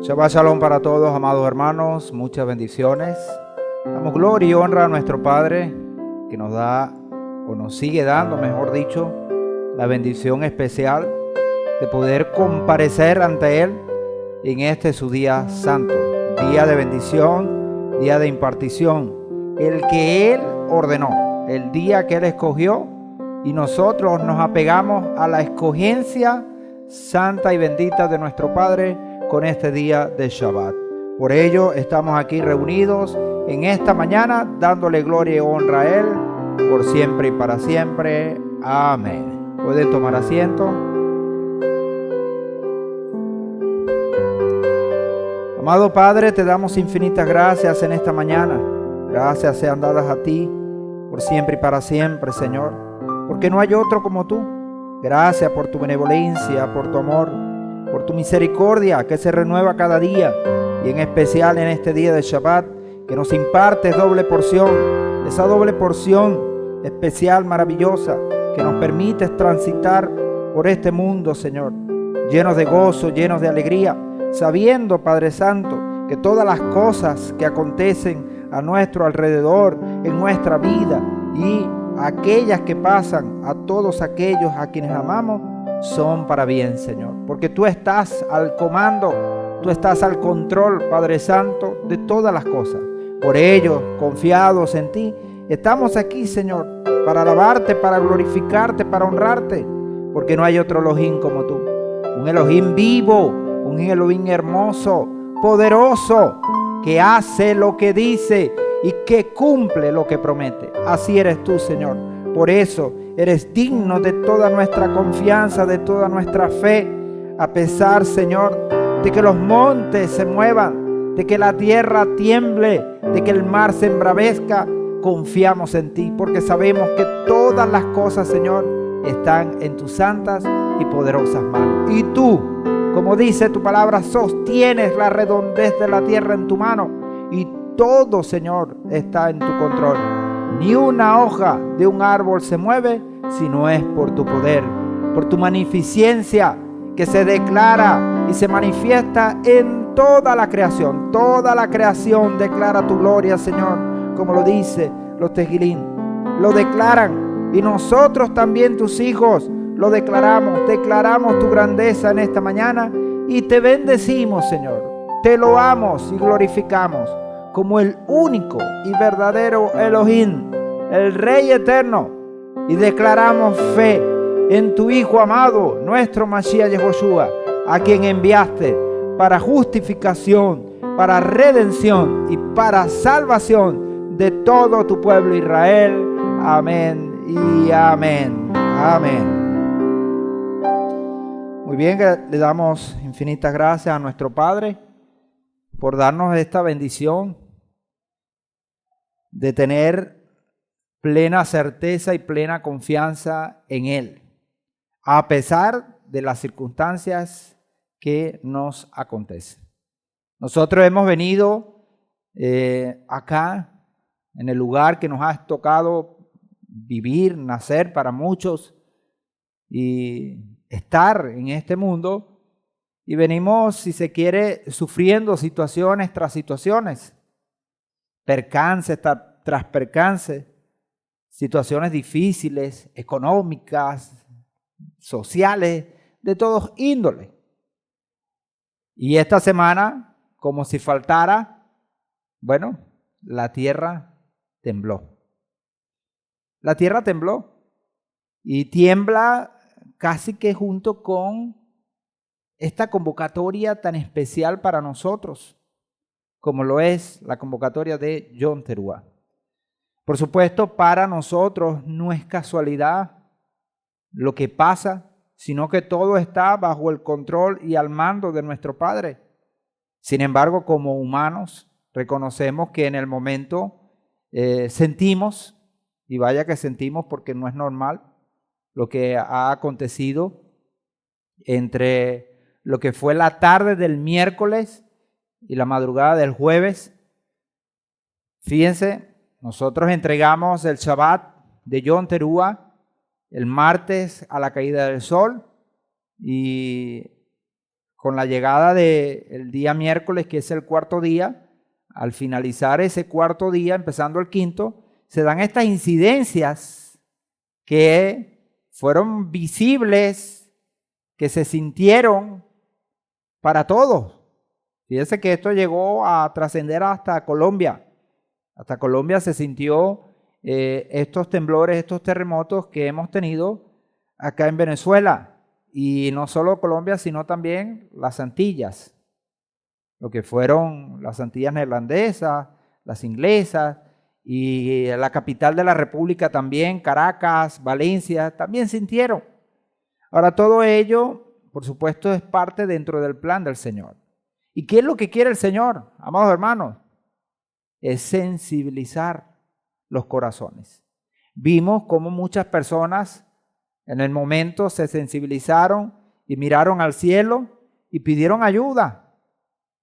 Shabbat Shalom para todos, amados hermanos, muchas bendiciones. Damos gloria y honra a nuestro Padre que nos da, o nos sigue dando, mejor dicho, la bendición especial de poder comparecer ante Él en este su día santo, día de bendición, día de impartición, el que Él ordenó, el día que Él escogió, y nosotros nos apegamos a la escogencia santa y bendita de nuestro Padre con este día de Shabbat. Por ello estamos aquí reunidos en esta mañana dándole gloria y honra a Él por siempre y para siempre. Amén. Pueden tomar asiento. Amado Padre, te damos infinitas gracias en esta mañana. Gracias sean dadas a ti por siempre y para siempre, Señor, porque no hay otro como tú. Gracias por tu benevolencia, por tu amor, por tu misericordia que se renueva cada día, y en especial en este día de Shabbat, que nos impartes doble porción, esa doble porción especial, maravillosa, que nos permites transitar por este mundo, Señor, llenos de gozo, llenos de alegría, sabiendo, Padre Santo, que todas las cosas que acontecen a nuestro alrededor, en nuestra vida, y aquellas que pasan a todos aquellos a quienes amamos, son para bien, Señor, porque tú estás al comando, tú estás al control, Padre Santo, de todas las cosas. Por ello, confiados en ti, estamos aquí, Señor, para alabarte, para glorificarte, para honrarte, porque no hay otro Elohim como tú, un Elohim vivo, un Elohim hermoso, poderoso, que hace lo que dice y que cumple lo que promete. Así eres tú, Señor. Por eso eres digno de toda nuestra confianza, de toda nuestra fe, a pesar, Señor, de que los montes se muevan, de que la tierra tiemble, de que el mar se embravezca. Confiamos en ti, porque sabemos que todas las cosas, Señor, están en tus santas y poderosas manos. Y tú, como dice tu palabra, sostienes la redondez de la tierra en tu mano, y todo, Señor, está en tu control. Ni una hoja de un árbol se mueve si no es por tu poder, por tu magnificencia que se declara y se manifiesta en toda la creación. Toda la creación declara tu gloria, Señor, como lo dice los Tejilín. Lo declaran, y nosotros también, tus hijos, lo declaramos. Declaramos tu grandeza en esta mañana y te bendecimos, Señor. Te loamos y glorificamos como el único y verdadero Elohim, el Rey eterno, y declaramos fe en tu Hijo amado, nuestro Mashiach Yehoshua, a quien enviaste para justificación, para redención y para salvación de todo tu pueblo Israel. Amén y amén. Amén. Muy bien, le damos infinitas gracias a nuestro Padre por darnos esta bendición de tener plena certeza y plena confianza en Él, a pesar de las circunstancias que nos acontecen. Nosotros hemos venido acá, en el lugar que nos ha tocado vivir, nacer para muchos, y estar en este mundo, y venimos, si se quiere, sufriendo situaciones tras situaciones, percances tras percances, situaciones difíciles, económicas, sociales, de todos índoles. Y esta semana, como si faltara, bueno, la tierra tembló. La tierra tembló y tiembla casi que junto con esta convocatoria tan especial para nosotros, como lo es la convocatoria de Yom Teruah. Por supuesto, para nosotros no es casualidad lo que pasa, sino que todo está bajo el control y al mando de nuestro Padre. Sin embargo, como humanos, reconocemos que en el momento sentimos, y vaya que sentimos porque no es normal, lo que ha acontecido entre lo que fue la tarde del miércoles y la madrugada del jueves. Fíjense, nosotros entregamos el Shabbat de Yom Teruah el martes a la caída del sol, y con la llegada del día miércoles, que es el cuarto día, al finalizar ese cuarto día, empezando el quinto, se dan estas incidencias que fueron visibles, que se sintieron para todos. Fíjense que esto llegó a trascender hasta Colombia. Hasta Colombia se sintió estos temblores, estos terremotos que hemos tenido acá en Venezuela. Y no solo Colombia, sino también las Antillas. Lo que fueron las Antillas neerlandesas, las inglesas y la capital de la República también, Caracas, Valencia, también sintieron. Ahora todo ello, por supuesto, es parte dentro del plan del Señor. ¿Y qué es lo que quiere el Señor, amados hermanos? Es sensibilizar los corazones. Vimos cómo muchas personas en el momento se sensibilizaron y miraron al cielo y pidieron ayuda.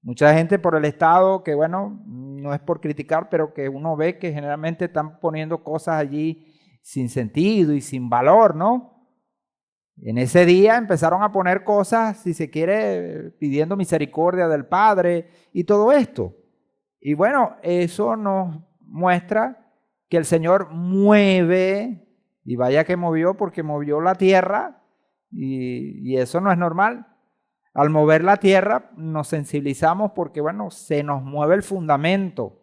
Mucha gente por el estado, que bueno, no es por criticar, pero que uno ve que generalmente están poniendo cosas allí sin sentido y sin valor, ¿no? En ese día empezaron a poner cosas, si se quiere, pidiendo misericordia del Padre y todo esto. Y bueno, eso nos muestra que el Señor mueve, y vaya que movió, porque movió la tierra, y eso no es normal. Al mover la tierra nos sensibilizamos porque, bueno, se nos mueve el fundamento.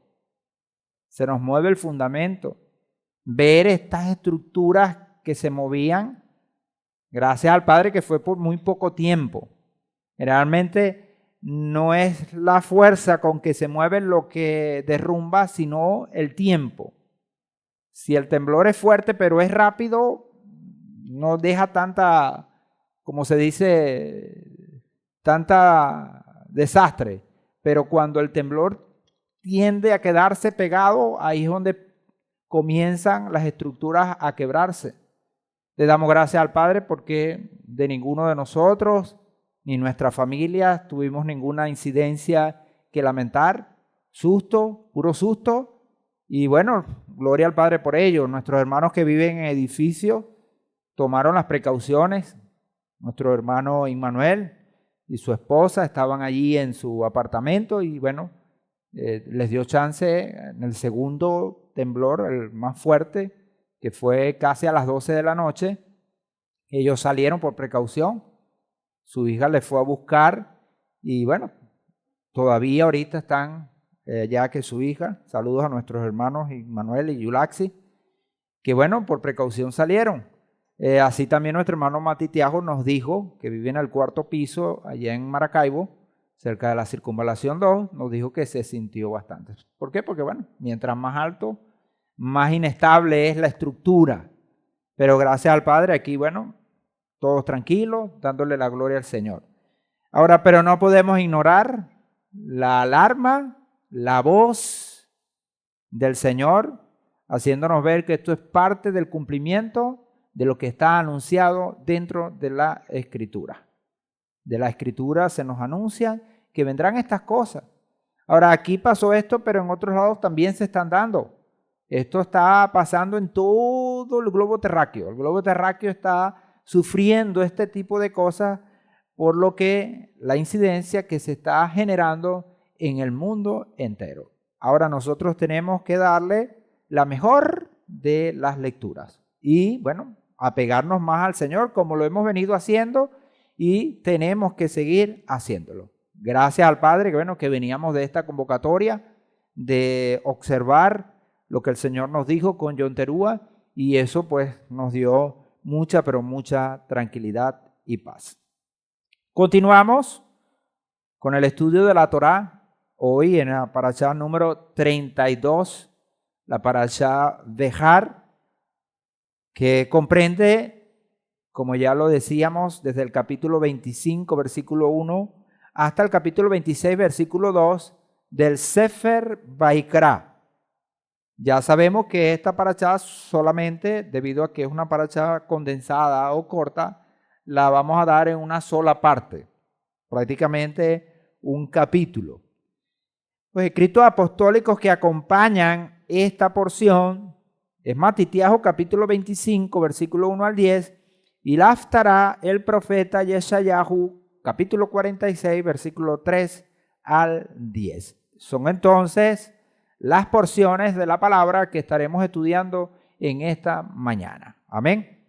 Se nos mueve el fundamento. Ver estas estructuras que se movían, gracias al Padre que fue por muy poco tiempo. Generalmente no es la fuerza con que se mueve lo que derrumba, sino el tiempo. Si el temblor es fuerte pero es rápido, no deja tanta, como se dice, tanta desastre. Pero cuando el temblor tiende a quedarse pegado, ahí es donde comienzan las estructuras a quebrarse. Le damos gracias al Padre porque de ninguno de nosotros ni nuestra familia tuvimos ninguna incidencia que lamentar. Susto, puro susto. Y bueno, gloria al Padre por ello. Nuestros hermanos que viven en edificios tomaron las precauciones. Nuestro hermano Immanuel y su esposa estaban allí en su apartamento y bueno, les dio chance en el segundo temblor, el más fuerte, que fue casi a las 12 de la noche. Ellos salieron por precaución. Su hija les fue a buscar y bueno, todavía ahorita están ya que su hija, saludos a nuestros hermanos Manuel y Yulaxi, que bueno, por precaución salieron. Así también nuestro hermano Matitiajo nos dijo, que vive en el cuarto piso allá en Maracaibo, cerca de la Circunvalación 2, nos dijo que se sintió bastante. ¿Por qué? Porque bueno, mientras más alto, más inestable es la estructura. Pero gracias al Padre, aquí bueno, todos tranquilos, dándole la gloria al Señor. Ahora, pero no podemos ignorar la alarma, la voz del Señor, haciéndonos ver que esto es parte del cumplimiento de lo que está anunciado dentro de la Escritura. De la Escritura se nos anuncia que vendrán estas cosas. Ahora, aquí pasó esto, pero en otros lados también se están dando. Esto está pasando en todo el globo terráqueo. El globo terráqueo está sufriendo este tipo de cosas, por lo que la incidencia que se está generando en el mundo entero. Ahora nosotros tenemos que darle la mejor de las lecturas y, bueno, apegarnos más al Señor como lo hemos venido haciendo y tenemos que seguir haciéndolo. Gracias al Padre que, bueno, que veníamos de esta convocatoria de observar lo que el Señor nos dijo con John Terúa y eso pues nos dio mucha, pero mucha tranquilidad y paz. Continuamos con el estudio de la Torá. Hoy en la parashá número 32, la parashá Behar, que comprende, como ya lo decíamos, desde el capítulo 25, versículo 1, hasta el capítulo 26, versículo 2, del Sefer Vaikra. Ya sabemos que esta parashá solamente, debido a que es una parashá condensada o corta, la vamos a dar en una sola parte, prácticamente un capítulo. Los escritos apostólicos que acompañan esta porción es Matitiajo capítulo 25, versículo 1 al 10, y la Haftará, el profeta Yeshayahu capítulo 46, versículo 3 al 10. Son entonces las porciones de la palabra que estaremos estudiando en esta mañana. Amén.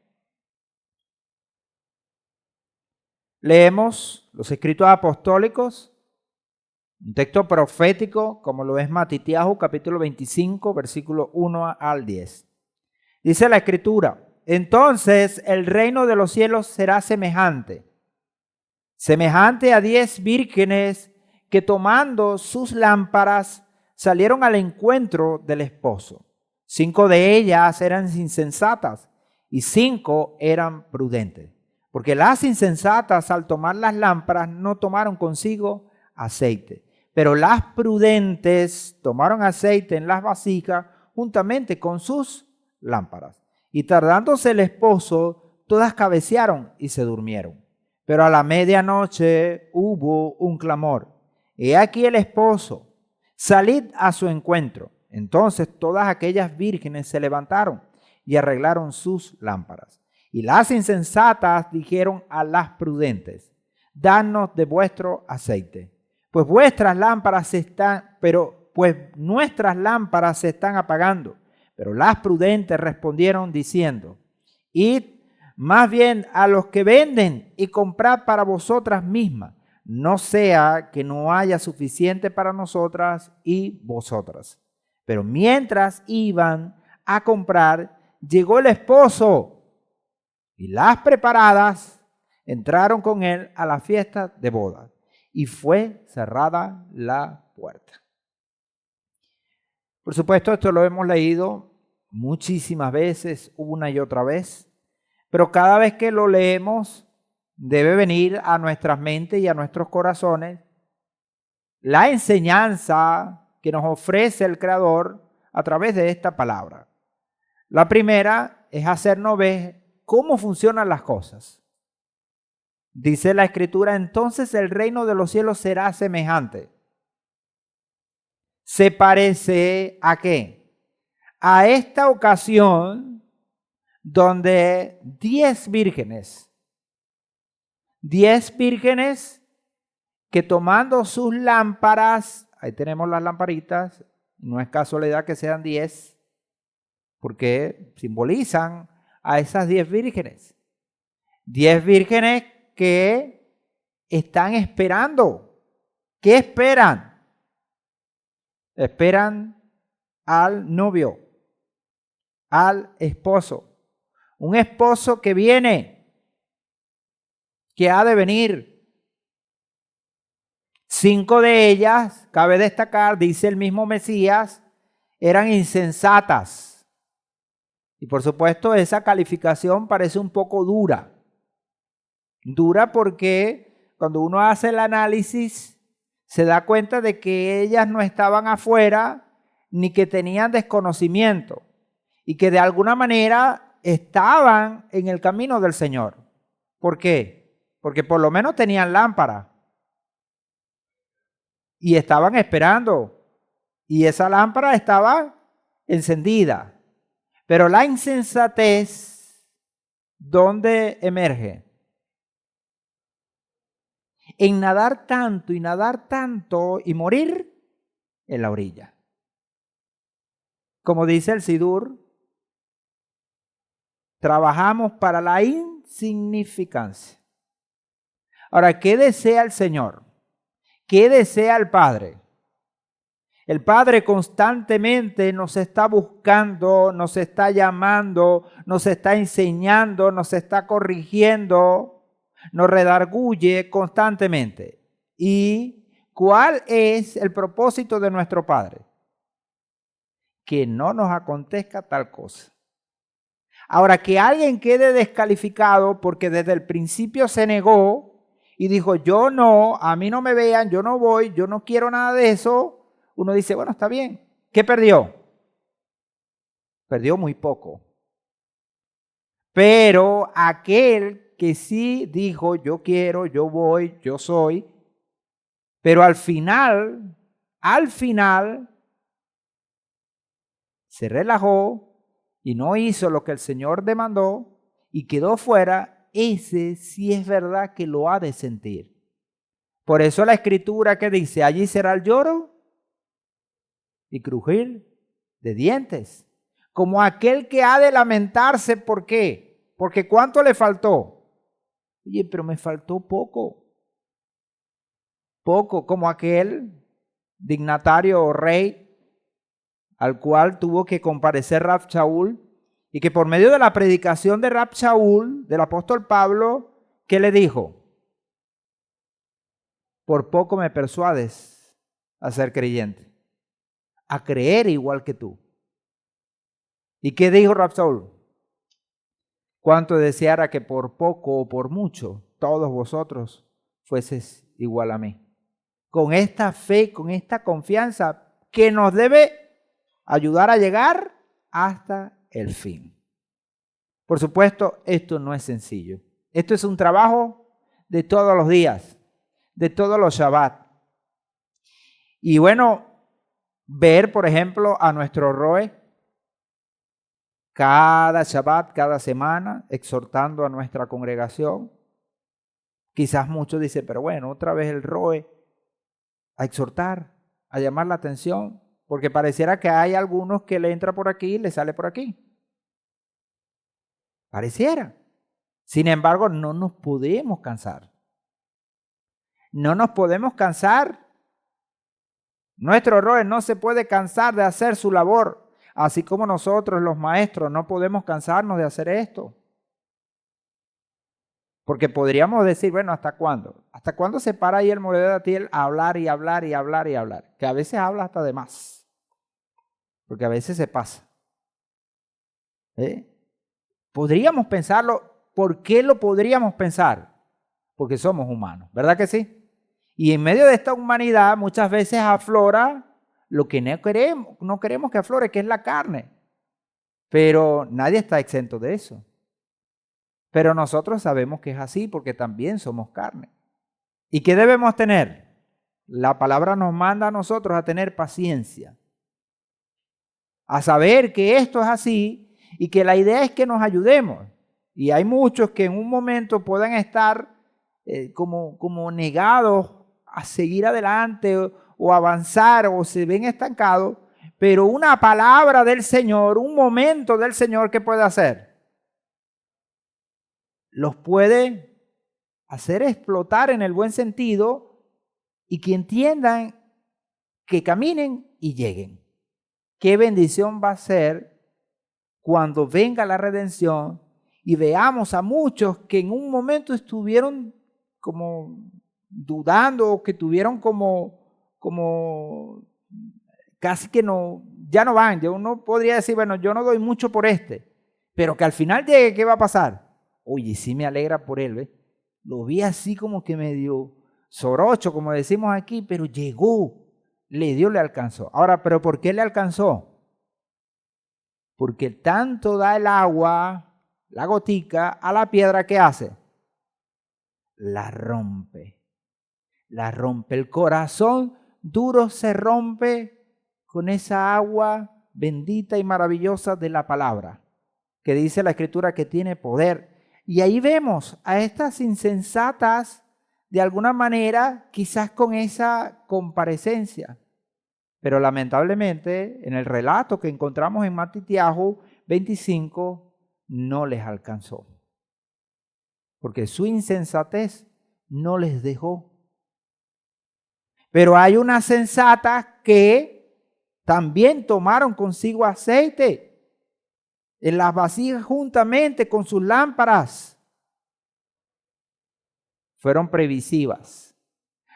Leemos los escritos apostólicos, un texto profético como lo es Matitiahu, capítulo 25, versículo 1 al 10. Dice la escritura: entonces el reino de los cielos será semejante a 10 vírgenes que tomando sus lámparas salieron al encuentro del esposo. 5 de ellas eran insensatas y 5 eran prudentes. Porque las insensatas al tomar las lámparas no tomaron consigo aceite, pero las prudentes tomaron aceite en las vasijas juntamente con sus lámparas. Y tardándose el esposo, todas cabecearon y se durmieron. Pero a la medianoche hubo un clamor: he aquí el esposo, salid a su encuentro. Entonces todas aquellas vírgenes se levantaron y arreglaron sus lámparas. Y las insensatas dijeron a las prudentes: danos de vuestro aceite, pues nuestras lámparas se están apagando. Pero las prudentes respondieron diciendo: id más bien a los que venden y comprad para vosotras mismas, no sea que no haya suficiente para nosotras y vosotras. Pero mientras iban a comprar, llegó el esposo, y las preparadas entraron con él a la fiesta de bodas, y fue cerrada la puerta. Por supuesto, esto lo hemos leído muchísimas veces, una y otra vez, pero cada vez que lo leemos debe venir a nuestras mentes y a nuestros corazones la enseñanza que nos ofrece el Creador a través de esta palabra. La primera es hacernos ver cómo funcionan las cosas. Dice la Escritura: entonces el reino de los cielos será semejante. ¿Se parece a qué? A esta ocasión donde 10 vírgenes que tomando sus lámparas, ahí tenemos las lamparitas, no es casualidad que sean 10, porque simbolizan a esas 10 vírgenes. 10 vírgenes que están esperando. ¿Qué esperan? Esperan al novio, al esposo. Un esposo que viene, que ha de venir. 5 de ellas, cabe destacar, dice el mismo Mesías, eran insensatas. Y por supuesto esa calificación parece un poco dura. Dura porque cuando uno hace el análisis se da cuenta de que ellas no estaban afuera ni que tenían desconocimiento y que de alguna manera estaban en el camino del Señor. ¿Por qué? Porque por lo menos tenían lámpara y estaban esperando y esa lámpara estaba encendida. Pero la insensatez, ¿dónde emerge? En nadar tanto y morir en la orilla. Como dice el Sidur, trabajamos para la insignificancia. Ahora, ¿qué desea el Señor? ¿Qué desea el Padre? El Padre constantemente nos está buscando, nos está llamando, nos está enseñando, nos está corrigiendo, nos redarguye constantemente. ¿Y cuál es el propósito de nuestro Padre? Que no nos acontezca tal cosa. Ahora, que alguien quede descalificado porque desde el principio se negó y dijo: yo no, a mí no me vean, yo no voy, yo no quiero nada de eso. Uno dice: bueno, está bien. ¿Qué perdió? Perdió muy poco. Pero aquel que sí dijo: yo quiero, yo voy, yo soy, pero al final se relajó y no hizo lo que el Señor demandó y quedó fuera, ese sí es verdad que lo ha de sentir. Por eso la escritura que dice, allí será el lloro y crujir de dientes. Como aquel que ha de lamentarse, ¿por qué? Porque ¿cuánto le faltó? Oye, pero me faltó poco. Poco, como aquel dignatario o rey al cual tuvo que comparecer Rab Shaul, y que por medio de la predicación de Rab Shaul, del apóstol Pablo, ¿qué le dijo? Por poco me persuades a ser creyente, a creer igual que tú. ¿Y qué dijo Rab Shaul? Cuánto deseara que por poco o por mucho todos vosotros fueses igual a mí. Con esta fe, con esta confianza que nos debe ayudar a llegar hasta el fin. Por supuesto, esto no es sencillo. Esto es un trabajo de todos los días, de todos los Shabbat. Y bueno, ver, por ejemplo, a nuestro Roe cada Shabbat, cada semana, exhortando a nuestra congregación. Quizás muchos dicen, pero bueno, otra vez el Roe, a exhortar, a llamar la atención, porque pareciera que hay algunos que le entra por aquí y le sale por aquí. Pareciera. Sin embargo, no nos podemos cansar. No nos podemos cansar. Nuestro Roe no se puede cansar de hacer su labor, así como nosotros los maestros no podemos cansarnos de hacer esto. Porque podríamos decir, bueno, ¿hasta cuándo? ¿Hasta cuándo se para ahí el Moré de Atiel a hablar y hablar y hablar y hablar? Que a veces habla hasta de más. Porque a veces se pasa. Podríamos pensarlo. ¿Por qué lo podríamos pensar? Porque somos humanos, ¿verdad que sí? Y en medio de esta humanidad muchas veces aflora lo que no queremos que aflore, que es la carne. Pero nadie está exento de eso. Pero nosotros sabemos que es así porque también somos carne. ¿Y qué debemos tener? La palabra nos manda a nosotros a tener paciencia, a saber que esto es así y que la idea es que nos ayudemos. Y hay muchos que en un momento puedan estar como negados a seguir adelante o avanzar o se ven estancados, pero una palabra del Señor, un momento del Señor, ¿qué puede hacer? Los puede hacer explotar en el buen sentido y que entiendan, que caminen y lleguen. Qué bendición va a ser cuando venga la redención y veamos a muchos que en un momento estuvieron como dudando o que tuvieron como casi que no, ya no van. Yo no podría decir, bueno, yo no doy mucho por pero que al final llegue, ¿qué va a pasar? Oye, sí me alegra por él, ¿ves? Lo vi así como que medio sorocho, como decimos aquí, pero llegó, le alcanzó. Ahora, ¿pero por qué le alcanzó? Porque tanto da el agua, la gotica, a la piedra, ¿qué hace? La rompe. La rompe. El corazón duro se rompe con esa agua bendita y maravillosa de la palabra, que dice la Escritura que tiene poder. Y ahí vemos a estas insensatas, de alguna manera, quizás con esa comparecencia. Pero lamentablemente, en el relato que encontramos en Matitiahu 25, no les alcanzó. Porque su insensatez no les dejó. Pero hay unas sensatas que también tomaron consigo aceite en las vasijas juntamente con sus lámparas. Fueron previsivas.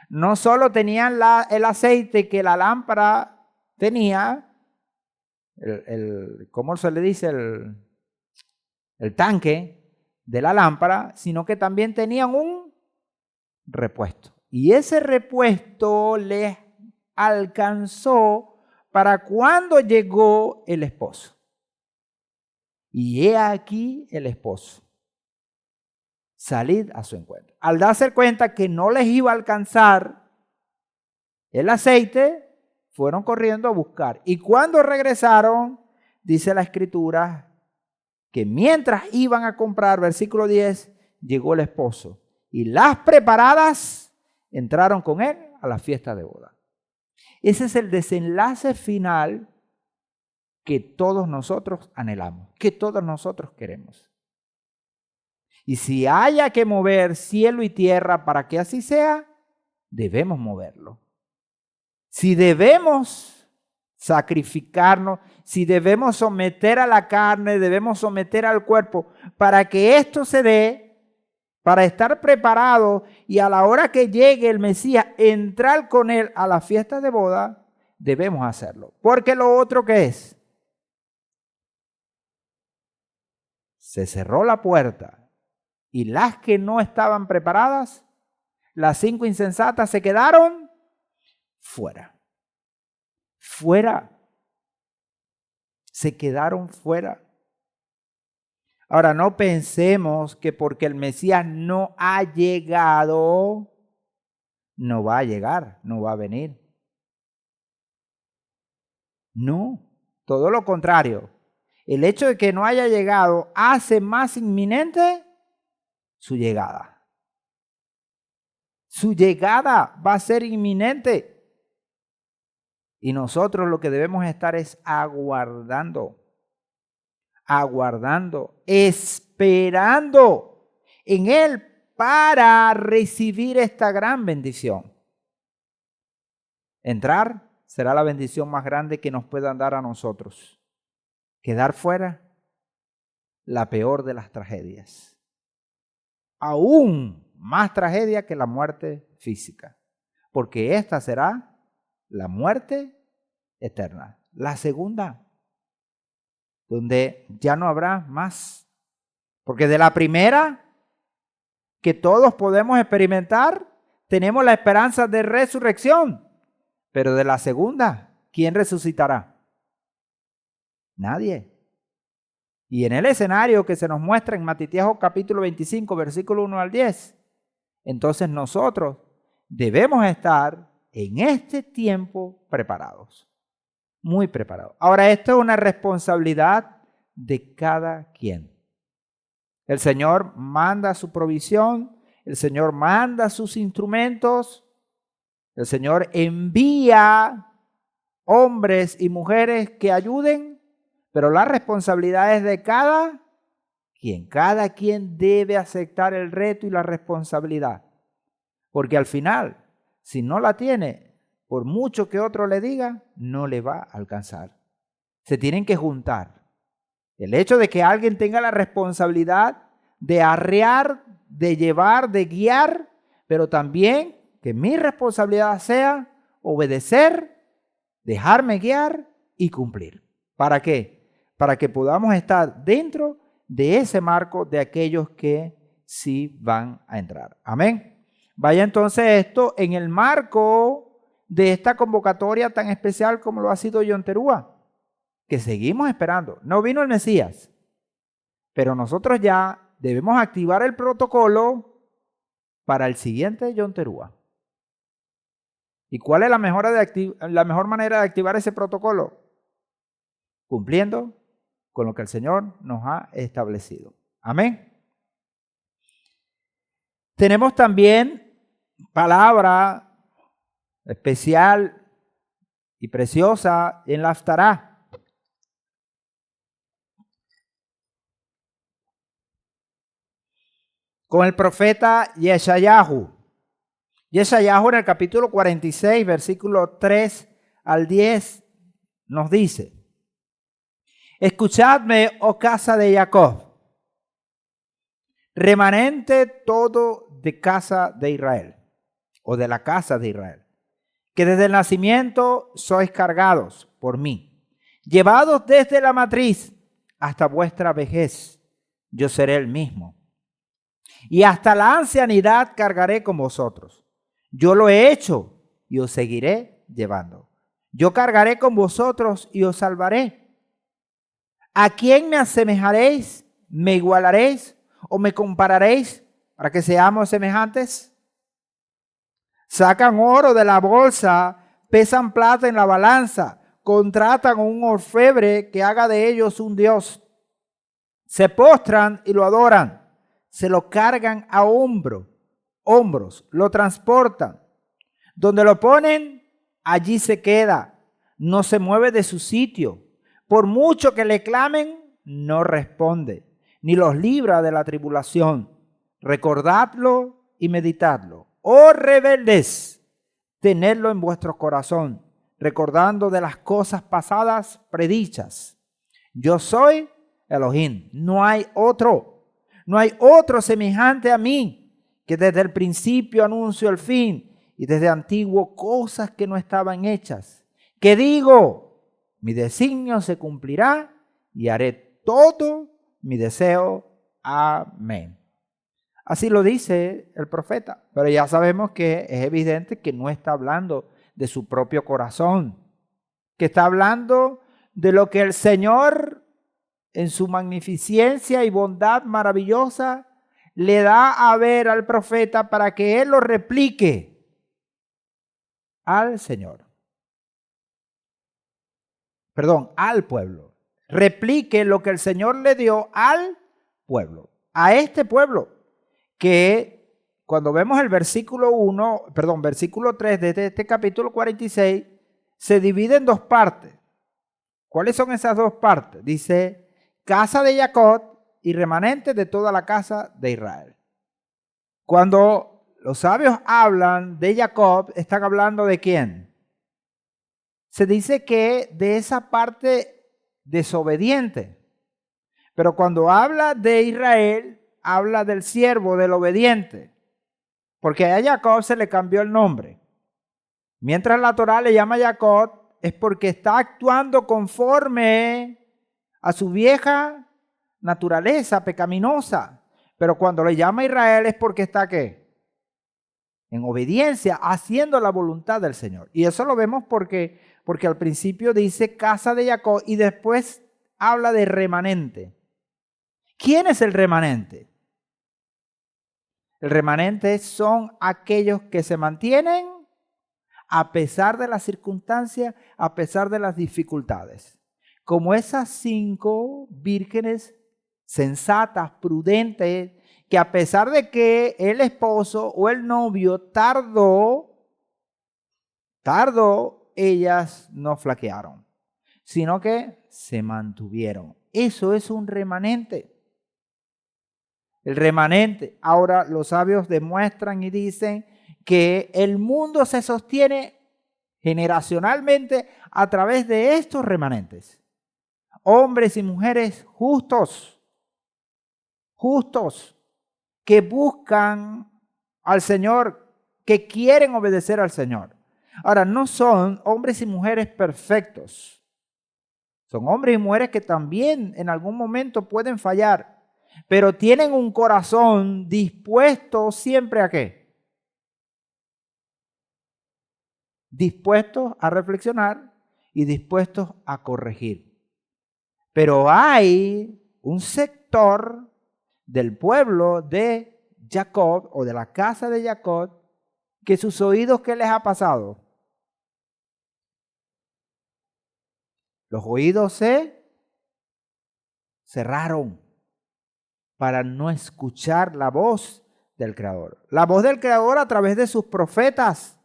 No solo tenían el aceite que la lámpara tenía, ¿cómo se le dice? El tanque de la lámpara, sino que también tenían un repuesto. Y ese repuesto les alcanzó para cuando llegó el esposo. Y he aquí el esposo. Salid a su encuentro. Al darse cuenta que no les iba a alcanzar el aceite, fueron corriendo a buscar. Y cuando regresaron, dice la Escritura, que mientras iban a comprar, versículo 10, llegó el esposo. Y las preparadas entraron con él a la fiesta de boda. Ese es el desenlace final que todos nosotros anhelamos, que todos nosotros queremos. Y si haya que mover cielo y tierra para que así sea, debemos moverlo. Si debemos sacrificarnos, si debemos someter a la carne, debemos someter al cuerpo para que esto se dé, para estar preparado y a la hora que llegue el Mesías, entrar con él a la fiesta de boda, debemos hacerlo. Porque lo otro que es, se cerró la puerta y las que no estaban preparadas, las 5 insensatas se quedaron fuera. Fuera. Se quedaron fuera. Ahora, no pensemos que porque el Mesías no ha llegado, no va a llegar, no va a venir. No, todo lo contrario. El hecho de que no haya llegado hace más inminente su llegada. Su llegada va a ser inminente. Y nosotros lo que debemos estar es aguardando, esperando en Él para recibir esta gran bendición. Entrar será la bendición más grande que nos puedan dar a nosotros. Quedar fuera, la peor de las tragedias. Aún más tragedia que la muerte física, porque esta será la muerte eterna. La segunda, donde ya no habrá más. Porque de la primera, que todos podemos experimentar, tenemos la esperanza de resurrección. Pero de la segunda, ¿quién resucitará? Nadie. Y en el escenario que se nos muestra en Matitiajo capítulo 25, versículo 1 al 10, entonces nosotros debemos estar en este tiempo preparados, muy preparados. Ahora, esto es una responsabilidad de cada quien. El Señor manda su provisión, el Señor manda sus instrumentos, el Señor envía hombres y mujeres que ayuden, pero la responsabilidad es de cada quien. Cada quien debe aceptar el reto y la responsabilidad, porque al final, si no la tiene, por mucho que otro le diga, no le va a alcanzar. Se tienen que juntar. El hecho de que alguien tenga la responsabilidad de arrear, de llevar, de guiar, pero también que mi responsabilidad sea obedecer, dejarme guiar y cumplir. ¿Para qué? Para que podamos estar dentro de ese marco de aquellos que sí van a entrar. Amén. Vaya entonces esto en el marco de esta convocatoria tan especial como lo ha sido Yom Teruah, que seguimos esperando. No vino el Mesías, pero nosotros ya debemos activar el protocolo para el siguiente Yom Teruah. ¿Y cuál es la mejor manera de activar ese protocolo? Cumpliendo con lo que el Señor nos ha establecido. Amén. Tenemos también palabra especial y preciosa en la Haftará. Con el profeta Yeshayahu. Yeshayahu en el capítulo 46, versículo 3 al 10, nos dice: escuchadme, oh casa de Jacob, remanente todo de casa de Israel, o de la casa de Israel, que desde el nacimiento sois cargados por mí, llevados desde la matriz hasta vuestra vejez, yo seré el mismo. Y hasta la ancianidad cargaré con vosotros. Yo lo he hecho y os seguiré llevando. Yo cargaré con vosotros y os salvaré. ¿A quién me asemejaréis? ¿Me igualaréis o me compararéis para que seamos semejantes? Sacan oro de la bolsa, pesan plata en la balanza, contratan a un orfebre que haga de ellos un dios. Se postran y lo adoran, se lo cargan a hombros, lo transportan, Donde lo ponen, allí se queda. No se mueve de su sitio. Por mucho que le clamen, no responde, ni los libra de la tribulación. Recordadlo y meditadlo. Oh rebeldes, tenedlo en vuestro corazón, recordando de las cosas pasadas predichas. Yo soy Elohim, no hay otro semejante a mí, que desde el principio anuncio el fin y desde antiguo cosas que no estaban hechas. Que digo, mi designio se cumplirá y haré todo mi deseo. Amén. Así lo dice el profeta, pero ya sabemos que es evidente que no está hablando de su propio corazón, que está hablando de lo que el Señor en su magnificencia y bondad maravillosa le da a ver al profeta para que él lo replique al Señor. Perdón, al pueblo. Replique lo que el Señor le dio al pueblo, a este pueblo, que cuando vemos el versículo 3 de este capítulo 46, se divide en dos partes. ¿Cuáles son esas dos partes? Dice, casa de Jacob y remanente de toda la casa de Israel. Cuando los sabios hablan de Jacob, ¿están hablando de quién? Se dice que de esa parte desobediente. Pero cuando habla de Israel, habla del siervo, del obediente. Porque a Jacob se le cambió el nombre. Mientras la Torá le llama Jacob, es porque está actuando conforme a su vieja naturaleza pecaminosa. Pero cuando le llama Israel es porque está ¿qué? En obediencia, haciendo la voluntad del Señor. Y eso lo vemos porque al principio dice casa de Jacob y después habla de remanente. ¿Quién es el remanente? El remanente son aquellos que se mantienen a pesar de las circunstancias, a pesar de las dificultades. Como esas 5 vírgenes sensatas, prudentes, que a pesar de que el esposo o el novio tardó, ellas no flaquearon, sino que se mantuvieron. Eso es un remanente. El remanente. Ahora los sabios demuestran y dicen que el mundo se sostiene generacionalmente a través de estos remanentes. Hombres y mujeres justos, que buscan al Señor, que quieren obedecer al Señor. Ahora, no son hombres y mujeres perfectos. Son hombres y mujeres que también en algún momento pueden fallar, pero tienen un corazón dispuesto siempre a ¿qué? Dispuestos a reflexionar y dispuestos a corregir. Pero hay un sector del pueblo de Jacob o de la casa de Jacob que sus oídos, ¿qué les ha pasado? Los oídos se cerraron para no escuchar la voz del Creador. La voz del Creador a través de sus profetas,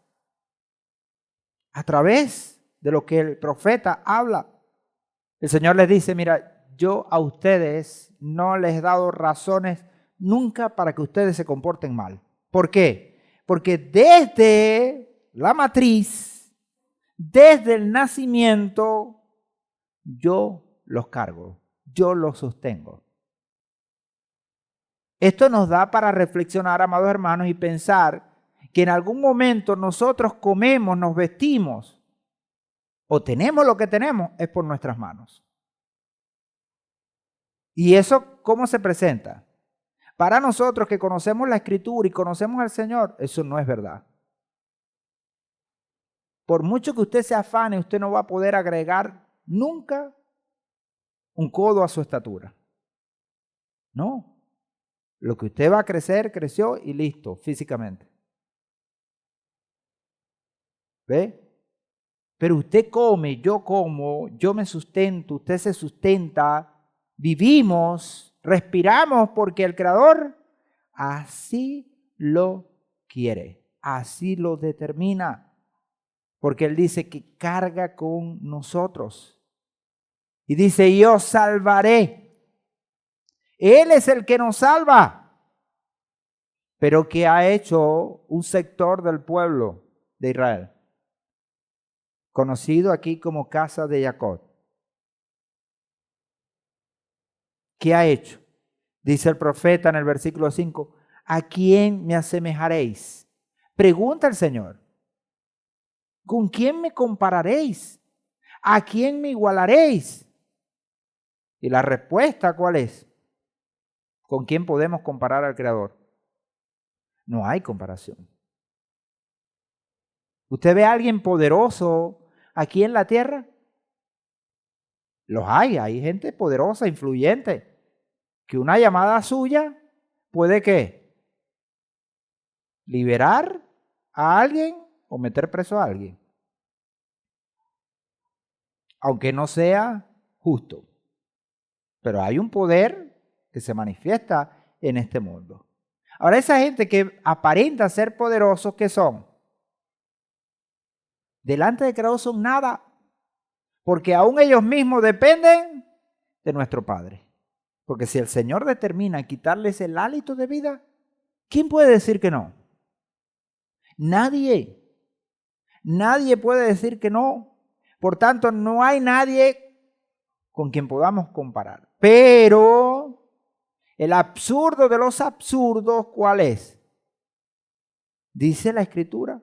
a través de lo que el profeta habla. El Señor les dice, mira, yo a ustedes no les he dado razones nunca para que ustedes se comporten mal. ¿Por qué? Porque desde la matriz, desde el nacimiento, yo los cargo, yo los sostengo. Esto nos da para reflexionar, amados hermanos, y pensar que en algún momento nosotros comemos, nos vestimos o tenemos lo que tenemos es por nuestras manos. ¿Y eso cómo se presenta? Para nosotros que conocemos la Escritura y conocemos al Señor, eso no es verdad. Por mucho que usted se afane, usted no va a poder agregar nunca un codo a su estatura. No. Lo que usted va a crecer, creció y listo, físicamente. ¿Ve? Pero usted come, yo como, yo me sustento, usted se sustenta, vivimos, respiramos porque el Creador así lo quiere. así lo determina, porque Él dice que carga con nosotros. Y dice, yo salvaré. Él es el que nos salva. Pero ¿qué ha hecho un sector del pueblo de Israel? Conocido aquí como casa de Jacob. ¿Qué ha hecho? Dice el profeta en el versículo 5, ¿a quién me asemejaréis? Pregunta el Señor. ¿Con quién me compararéis? ¿A quién me igualaréis? Y la respuesta, ¿cuál es? ¿Con quién podemos comparar al Creador? No hay comparación. ¿Usted ve a alguien poderoso aquí en la tierra? Los hay gente poderosa, influyente, que una llamada suya puede ¿qué? Liberar a alguien o meter preso a alguien. Aunque no sea justo. Pero hay un poder que se manifiesta en este mundo. Ahora, esa gente que aparenta ser poderosos, ¿qué son? Delante de Creador son nada. Porque aún ellos mismos dependen de nuestro Padre. Porque si el Señor determina quitarles el hálito de vida, ¿quién puede decir que no? Nadie. Nadie puede decir que no. Por tanto, no hay nadie con quien podamos comparar. Pero el absurdo de los absurdos, ¿cuál es? Dice la Escritura.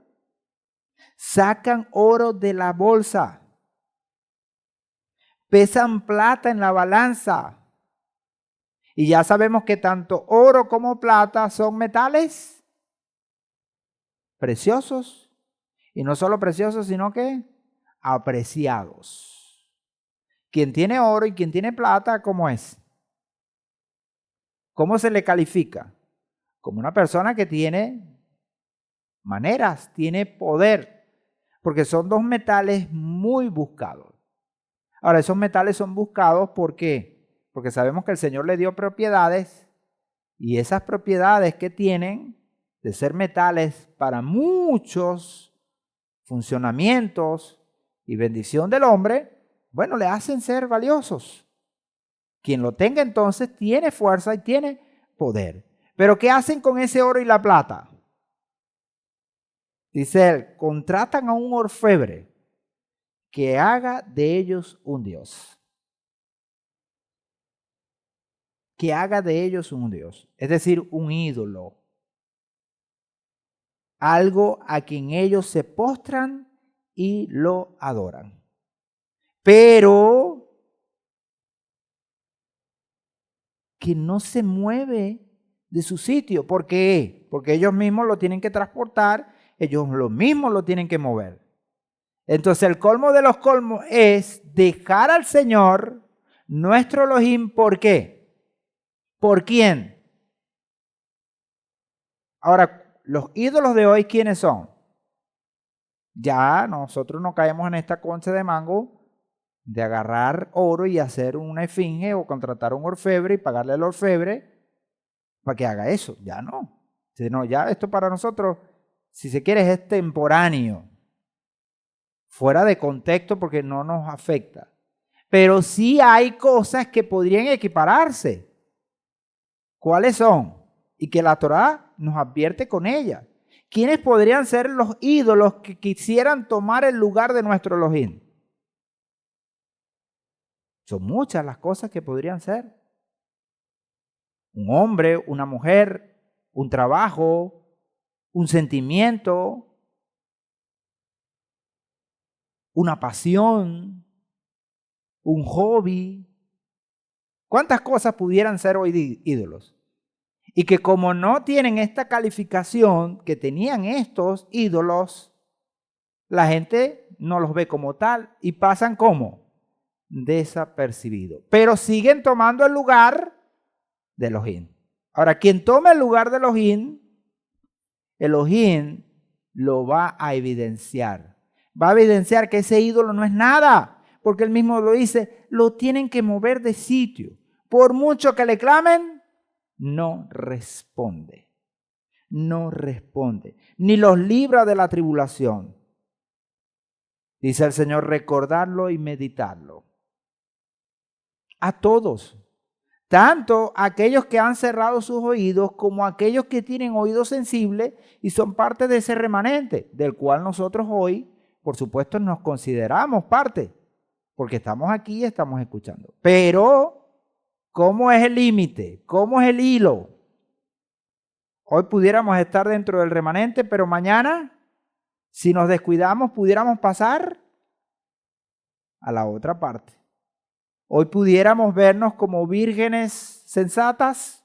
Sacan oro de la bolsa. Pesan plata en la balanza. Y ya sabemos que tanto oro como plata son metales preciosos. Y no solo preciosos, sino que apreciados. Quien tiene oro y quien tiene plata, ¿cómo es? ¿Cómo se le califica? Como una persona que tiene maneras, tiene poder. Porque son dos metales muy buscados. Ahora, esos metales son buscados ¿por qué? Porque sabemos que el Señor le dio propiedades y esas propiedades que tienen de ser metales para muchos funcionamientos y bendición del hombre, bueno, le hacen ser valiosos. Quien lo tenga entonces tiene fuerza y tiene poder. Pero ¿qué hacen con ese oro y la plata? Dice él, contratan a un orfebre que haga de ellos un Dios. Que haga de ellos un Dios. Es decir, un ídolo. Algo a quien ellos se postran y lo adoran. Pero que no se mueve de su sitio. ¿Por qué? Porque ellos mismos lo tienen que transportar, ellos lo mismos lo tienen que mover. Entonces el colmo de los colmos es dejar al Señor, nuestro Elohim, ¿por qué? ¿Por quién? Ahora, los ídolos de hoy, ¿quiénes son? Ya nosotros no caemos en esta concha de mango de agarrar oro y hacer una esfinge o contratar a un orfebre y pagarle al orfebre para que haga eso. Ya no. No, ya esto para nosotros, si se quiere, es temporáneo. Fuera de contexto porque no nos afecta. Pero sí hay cosas que podrían equipararse. ¿Cuáles son? Y que la Torá nos advierte con ellas. ¿Quiénes podrían ser los ídolos que quisieran tomar el lugar de nuestro Elohim? Son muchas las cosas que podrían ser. Un hombre, una mujer, un trabajo, un sentimiento, una pasión, un hobby. ¿Cuántas cosas pudieran ser hoy ídolos? Y que como no tienen esta calificación que tenían estos ídolos, la gente no los ve como tal y pasan como desapercibidos. Pero siguen tomando el lugar de Elohim. Ahora, quien toma el lugar de Elohim, Elohim lo va a evidenciar. Va a evidenciar que ese ídolo no es nada, porque él mismo lo dice, lo tienen que mover de sitio. Por mucho que le clamen, no responde. no responde, ni los libra de la tribulación. Dice el Señor, recordarlo y meditarlo. A todos, tanto aquellos que han cerrado sus oídos como aquellos que tienen oídos sensibles y son parte de ese remanente, del cual nosotros hoy, por supuesto, nos consideramos parte, porque estamos aquí y estamos escuchando. Pero, ¿cómo es el límite? ¿Cómo es el hilo? Hoy pudiéramos estar dentro del remanente, pero mañana, si nos descuidamos, pudiéramos pasar a la otra parte. Hoy pudiéramos vernos como vírgenes sensatas,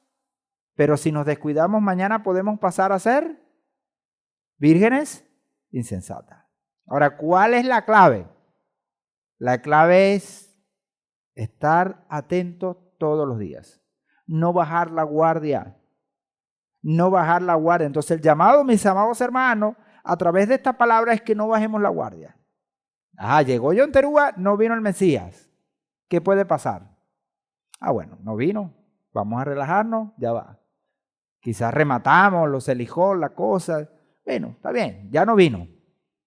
pero si nos descuidamos, mañana podemos pasar a ser vírgenes insensatas. Ahora, ¿cuál es la clave? La clave es estar atentos todos los días. No bajar la guardia. No bajar la guardia. Entonces, el llamado, mis amados hermanos, a través de esta palabra es que no bajemos la guardia. Llegó John Terúa, no vino el Mesías. ¿Qué puede pasar? Bueno, no vino. Vamos a relajarnos, ya va. Quizás rematamos, los elijó, la cosa. Bueno, está bien, ya no vino.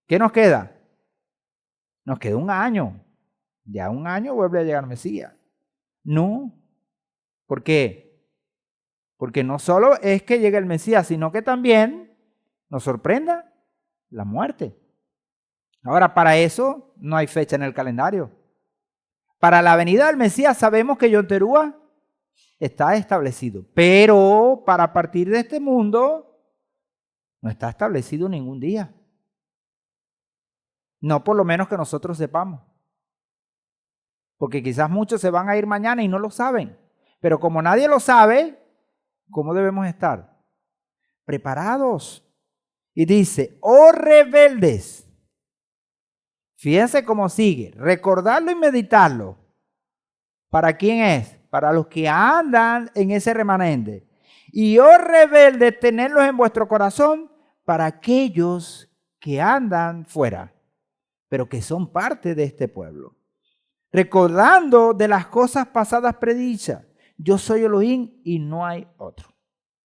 ¿Qué nos queda? Nos queda un año. Ya un año vuelve a llegar el Mesías. No. ¿Por qué? Porque no solo es que llegue el Mesías, sino que también nos sorprenda la muerte. Ahora, para eso no hay fecha en el calendario. Para la venida del Mesías sabemos que John Terúa está establecido, pero para partir de este mundo no está establecido ningún día. No por lo menos que nosotros sepamos. Porque quizás muchos se van a ir mañana y no lo saben. Pero como nadie lo sabe, ¿cómo debemos estar? Preparados. Y dice, oh rebeldes. Fíjense cómo sigue, recordarlo y meditarlo. ¿Para quién es? Para los que andan en ese remanente. Y oh rebeldes, tenerlos en vuestro corazón para aquellos que andan fuera, pero que son parte de este pueblo. Recordando de las cosas pasadas predichas, yo soy Elohim y no hay otro.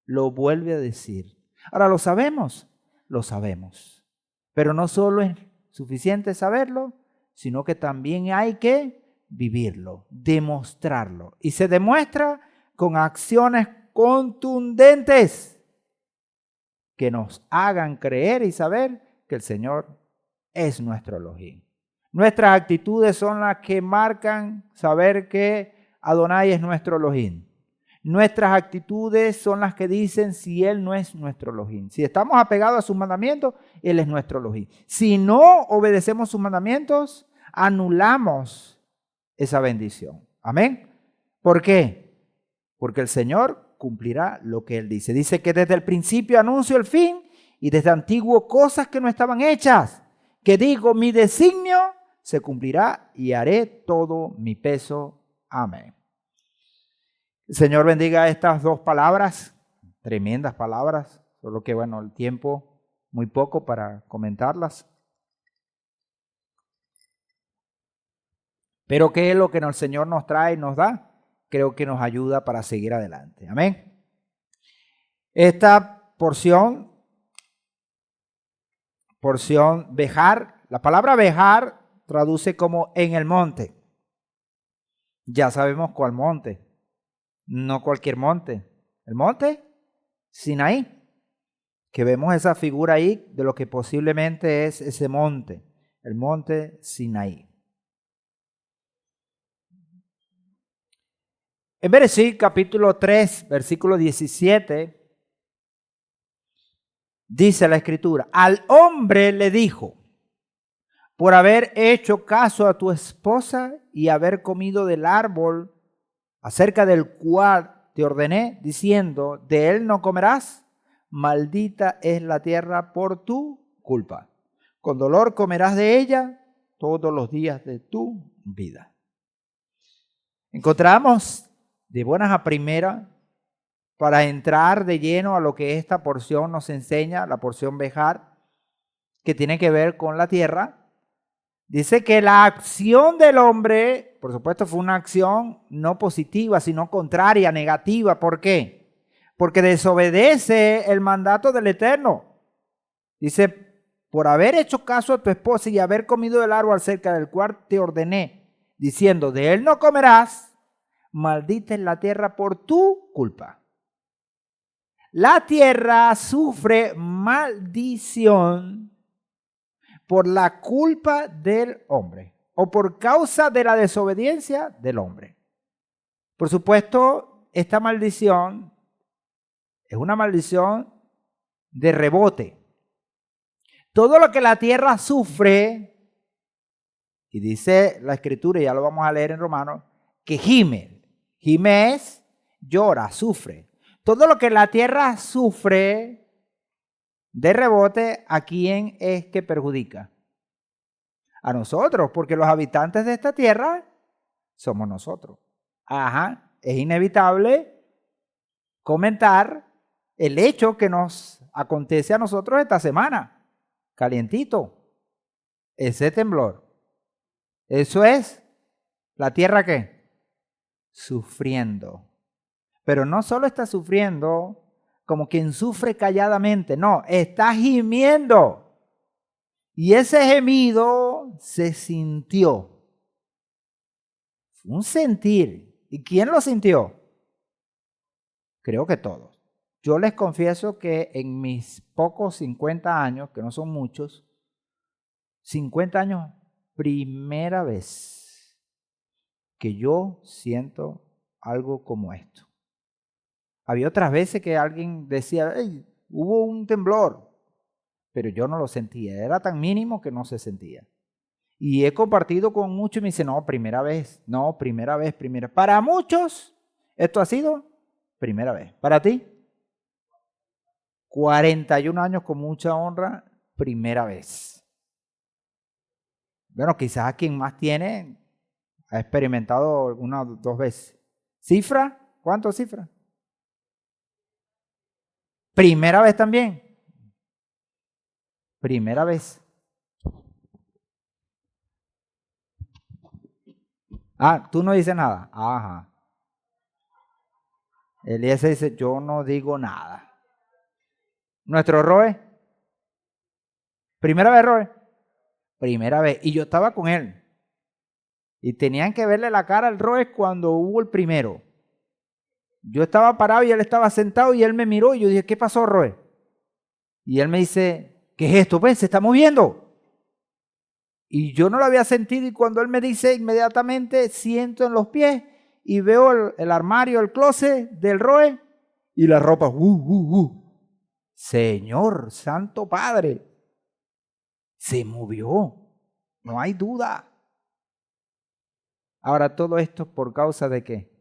Lo vuelve a decir. Ahora, ¿lo sabemos? Lo sabemos. Pero no solo es suficiente saberlo, sino que también hay que vivirlo, demostrarlo. Y se demuestra con acciones contundentes que nos hagan creer y saber que el Señor es nuestro Elohim. Nuestras actitudes son las que marcan saber que Adonai es nuestro Elohim. Nuestras actitudes son las que dicen si Él no es nuestro Elohim. Si estamos apegados a sus mandamientos, Él es nuestro Elohim. Si no obedecemos sus mandamientos, anulamos esa bendición. Amén. ¿Por qué? Porque el Señor cumplirá lo que Él dice. Dice que desde el principio anuncio el fin y desde antiguo cosas que no estaban hechas. Que digo, mi designio se cumplirá y haré todo mi peso. Amén. El Señor bendiga estas dos palabras, tremendas palabras, solo que bueno, el tiempo muy poco para comentarlas. Pero que lo que el Señor nos trae y nos da, creo que nos ayuda para seguir adelante. Amén. Esta porción vejar, la palabra vejar traduce como en el monte. Ya sabemos cuál monte. No cualquier monte. El monte Sinaí, que vemos esa figura ahí de lo que posiblemente es ese monte, el monte Sinaí. En Bereshit, capítulo 3, versículo 17, dice la Escritura, al hombre le dijo, por haber hecho caso a tu esposa y haber comido del árbol acerca del cual te ordené, diciendo, de él no comerás, maldita es la tierra por tu culpa. Con dolor comerás de ella todos los días de tu vida. Encontramos de buenas a primeras, para entrar de lleno a lo que esta porción nos enseña, la porción vejar, que tiene que ver con la tierra. Dice que la acción del hombre, por supuesto, fue una acción no positiva, sino contraria, negativa. ¿Por qué? porque desobedece el mandato del Eterno. Dice, por haber hecho caso a tu esposa y haber comido del árbol acerca del cual te ordené, diciendo, de él no comerás, maldita es la tierra por tu culpa. La tierra sufre maldición por la culpa del hombre o por causa de la desobediencia del hombre. Por supuesto, esta maldición es una maldición de rebote. Todo lo que la tierra sufre, y dice la Escritura, y ya lo vamos a leer en Romanos, que gime. Gime es llora, sufre. Todo lo que la tierra sufre de rebote, ¿a quién es que perjudica? A nosotros, porque los habitantes de esta tierra somos nosotros. Ajá, es inevitable comentar el hecho que nos acontece a nosotros esta semana. Calientito. Ese temblor. Eso es la tierra ¿qué? Sufriendo. Pero no solo está sufriendo como quien sufre calladamente, no, está gimiendo. Y ese gemido se sintió. Un sentir. ¿Y quién lo sintió? Creo que todos. Yo les confieso que en mis pocos 50 años, que no son muchos, 50 años, primera vez que yo siento algo como esto. Había otras veces que alguien decía, hey, hubo un temblor, pero yo no lo sentía. Era tan mínimo que no se sentía. Y he compartido con muchos y me dicen, no, primera vez. Para muchos, esto ha sido primera vez. ¿Para ti? 41 años con mucha honra, primera vez. Bueno, quizás quien más tiene ha experimentado una o dos veces. ¿Cifra? ¿Cuánto cifra? Primera vez también. Primera vez. Ah, tú no dices nada. Ajá. Eliezer dice, yo no digo nada. Nuestro Roe. Primera vez, Roe. Primera vez. Y yo estaba con él. Y tenían que verle la cara al Roe cuando hubo el primero. Yo estaba parado y él estaba sentado y él me miró y yo dije, ¿qué pasó, Roe? Y él me dice, ¿qué es esto? Pues se está moviendo. Y yo no lo había sentido y cuando él me dice, inmediatamente siento en los pies y veo el armario, el closet del Roe y la ropa. Señor, Santo Padre, se movió, no hay duda. Ahora todo esto por causa de qué?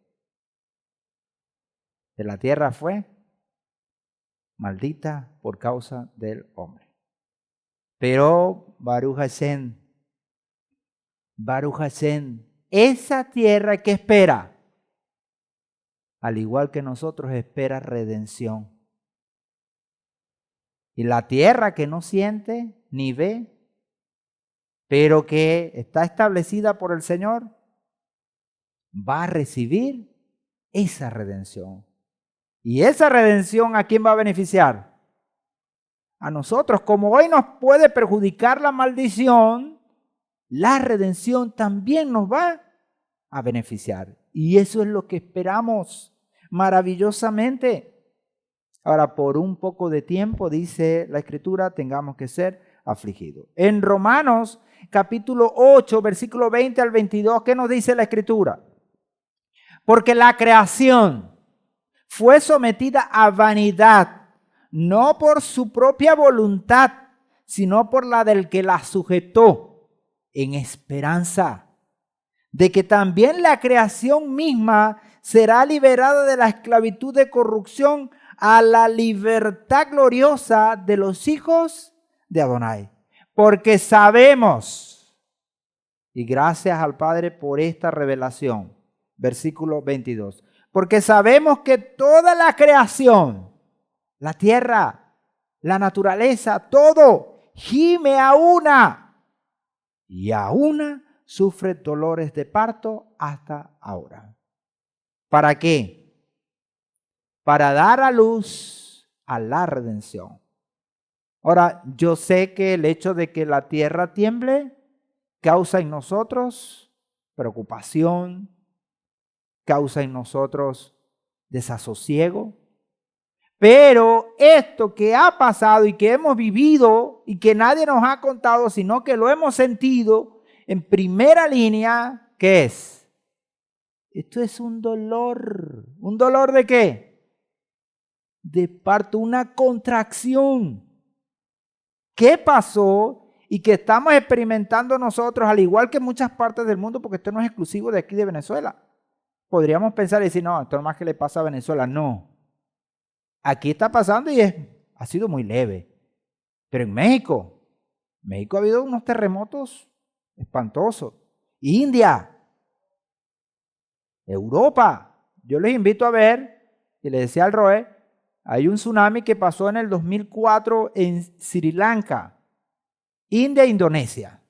De la tierra fue maldita por causa del hombre. Pero Baruch Hashem, esa tierra que espera, al igual que nosotros, espera redención. Y la tierra que no siente ni ve, pero que está establecida por el Señor, va a recibir esa redención. ¿Y esa redención a quién va a beneficiar? A nosotros. Como hoy nos puede perjudicar la maldición, la redención también nos va a beneficiar. Y eso es lo que esperamos maravillosamente. Ahora, por un poco de tiempo, dice la Escritura, tengamos que ser afligidos. En Romanos capítulo 8, versículo 20 al 22, ¿qué nos dice la Escritura? Porque la creación fue sometida a vanidad, no por su propia voluntad, sino por la del que la sujetó, en esperanza de que también la creación misma será liberada de la esclavitud de corrupción a la libertad gloriosa de los hijos de Adonai. Porque sabemos, y gracias al Padre por esta revelación, versículo 22, porque sabemos que toda la creación, la tierra, la naturaleza, todo gime a una y a una sufre dolores de parto hasta ahora. ¿Para qué? para dar a luz a la redención. Ahora, yo sé que el hecho de que la tierra tiemble causa en nosotros preocupación, causa en nosotros desasosiego. Pero esto que ha pasado y que hemos vivido y que nadie nos ha contado, sino que lo hemos sentido en primera línea, ¿qué es? Esto es un dolor. ¿Un dolor de qué? De parto, una contracción. ¿Qué pasó? Y que estamos experimentando nosotros, al igual que en muchas partes del mundo, porque esto no es exclusivo de aquí de Venezuela. Podríamos pensar y decir, no, esto no más que le pasa a Venezuela. No. Aquí está pasando y ha sido muy leve. Pero en México ha habido unos terremotos espantosos. India, Europa. Yo les invito a ver, y le decía al Roe, hay un tsunami que pasó en el 2004 en Sri Lanka, India e Indonesia.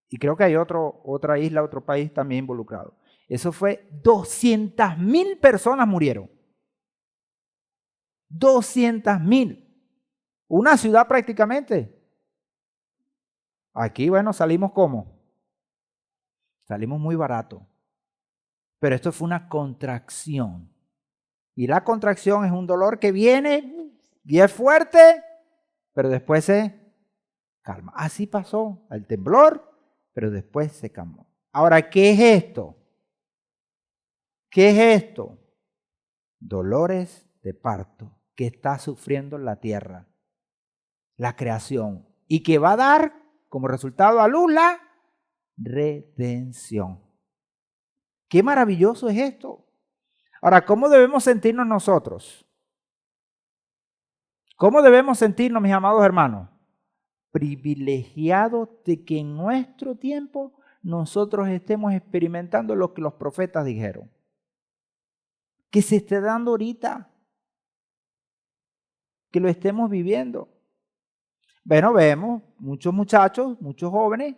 Y creo que hay otra isla, otro país también involucrado. Eso fue 200,000 personas murieron. 200,000. Una ciudad prácticamente. Aquí, bueno, salimos ¿cómo? Salimos muy barato. Pero esto fue una contracción. Y la contracción es un dolor que viene y es fuerte, pero después se calma. Así pasó el temblor, pero después se calmó. Ahora, ¿qué es esto? ¿Qué es esto? Dolores de parto que está sufriendo la tierra, la creación, y que va a dar como resultado a luz la redención. Qué maravilloso es esto. Ahora, ¿cómo debemos sentirnos nosotros? ¿Cómo debemos sentirnos, mis amados hermanos? Privilegiados de que en nuestro tiempo nosotros estemos experimentando lo que los profetas dijeron. Que se esté dando ahorita. Que lo estemos viviendo. Bueno, vemos muchos muchachos, muchos jóvenes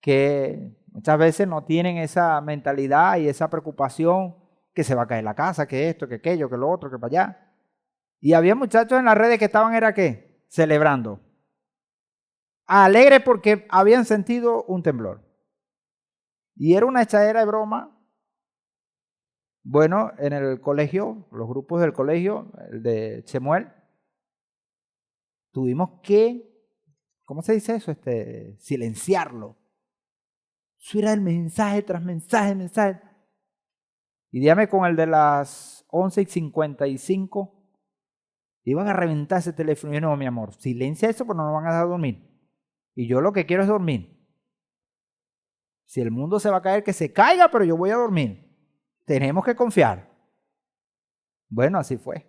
que muchas veces no tienen esa mentalidad y esa preocupación que se va a caer la casa, que esto, que aquello, que lo otro, que para allá. Y había muchachos en las redes que estaban, ¿era qué? Celebrando. Alegres porque habían sentido un temblor. Y era una echadera de broma. Bueno, en el colegio, los grupos del colegio, el de Chemuel, tuvimos que, ¿cómo se dice eso? Silenciarlo. Eso era el mensaje tras mensaje, mensaje. Y dígame con el de las 11:55, iban a reventar ese teléfono. Y yo, no, mi amor, silencia eso porque no nos van a dejar dormir. Y yo lo que quiero es dormir. Si el mundo se va a caer, que se caiga, pero yo voy a dormir. Tenemos que confiar. Bueno, así fue.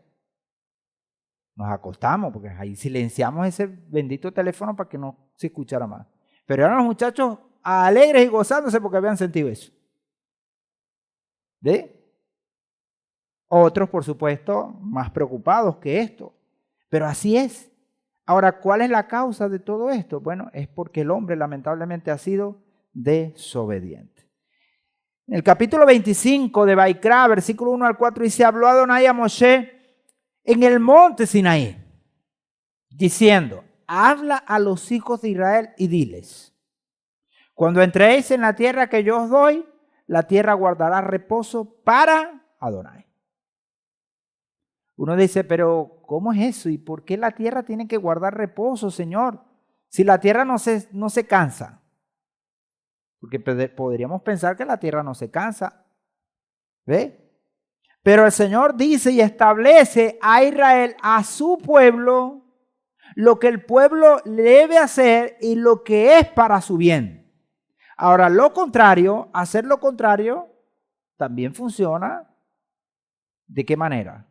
Nos acostamos porque ahí silenciamos ese bendito teléfono para que no se escuchara más. Pero eran los muchachos alegres y gozándose porque habían sentido eso. ¿Ve? Otros, por supuesto, más preocupados que esto. Pero así es. Ahora, ¿cuál es la causa de todo esto? Bueno, es porque el hombre lamentablemente ha sido desobediente. En el capítulo 25 de Baikra, versículo 1 al 4, dice, habló Adonai a Moshe en el monte Sinaí, diciendo, habla a los hijos de Israel y diles, cuando entréis en la tierra que yo os doy, la tierra guardará reposo para Adonai. Uno dice, pero ¿cómo es eso? ¿Y por qué la tierra tiene que guardar reposo, Señor? Si la tierra no se cansa. Porque podríamos pensar que la tierra no se cansa. ¿Ve? Pero el Señor dice y establece a Israel, a su pueblo, lo que el pueblo debe hacer y lo que es para su bien. Ahora, lo contrario, hacer lo contrario, también funciona. ¿De qué manera?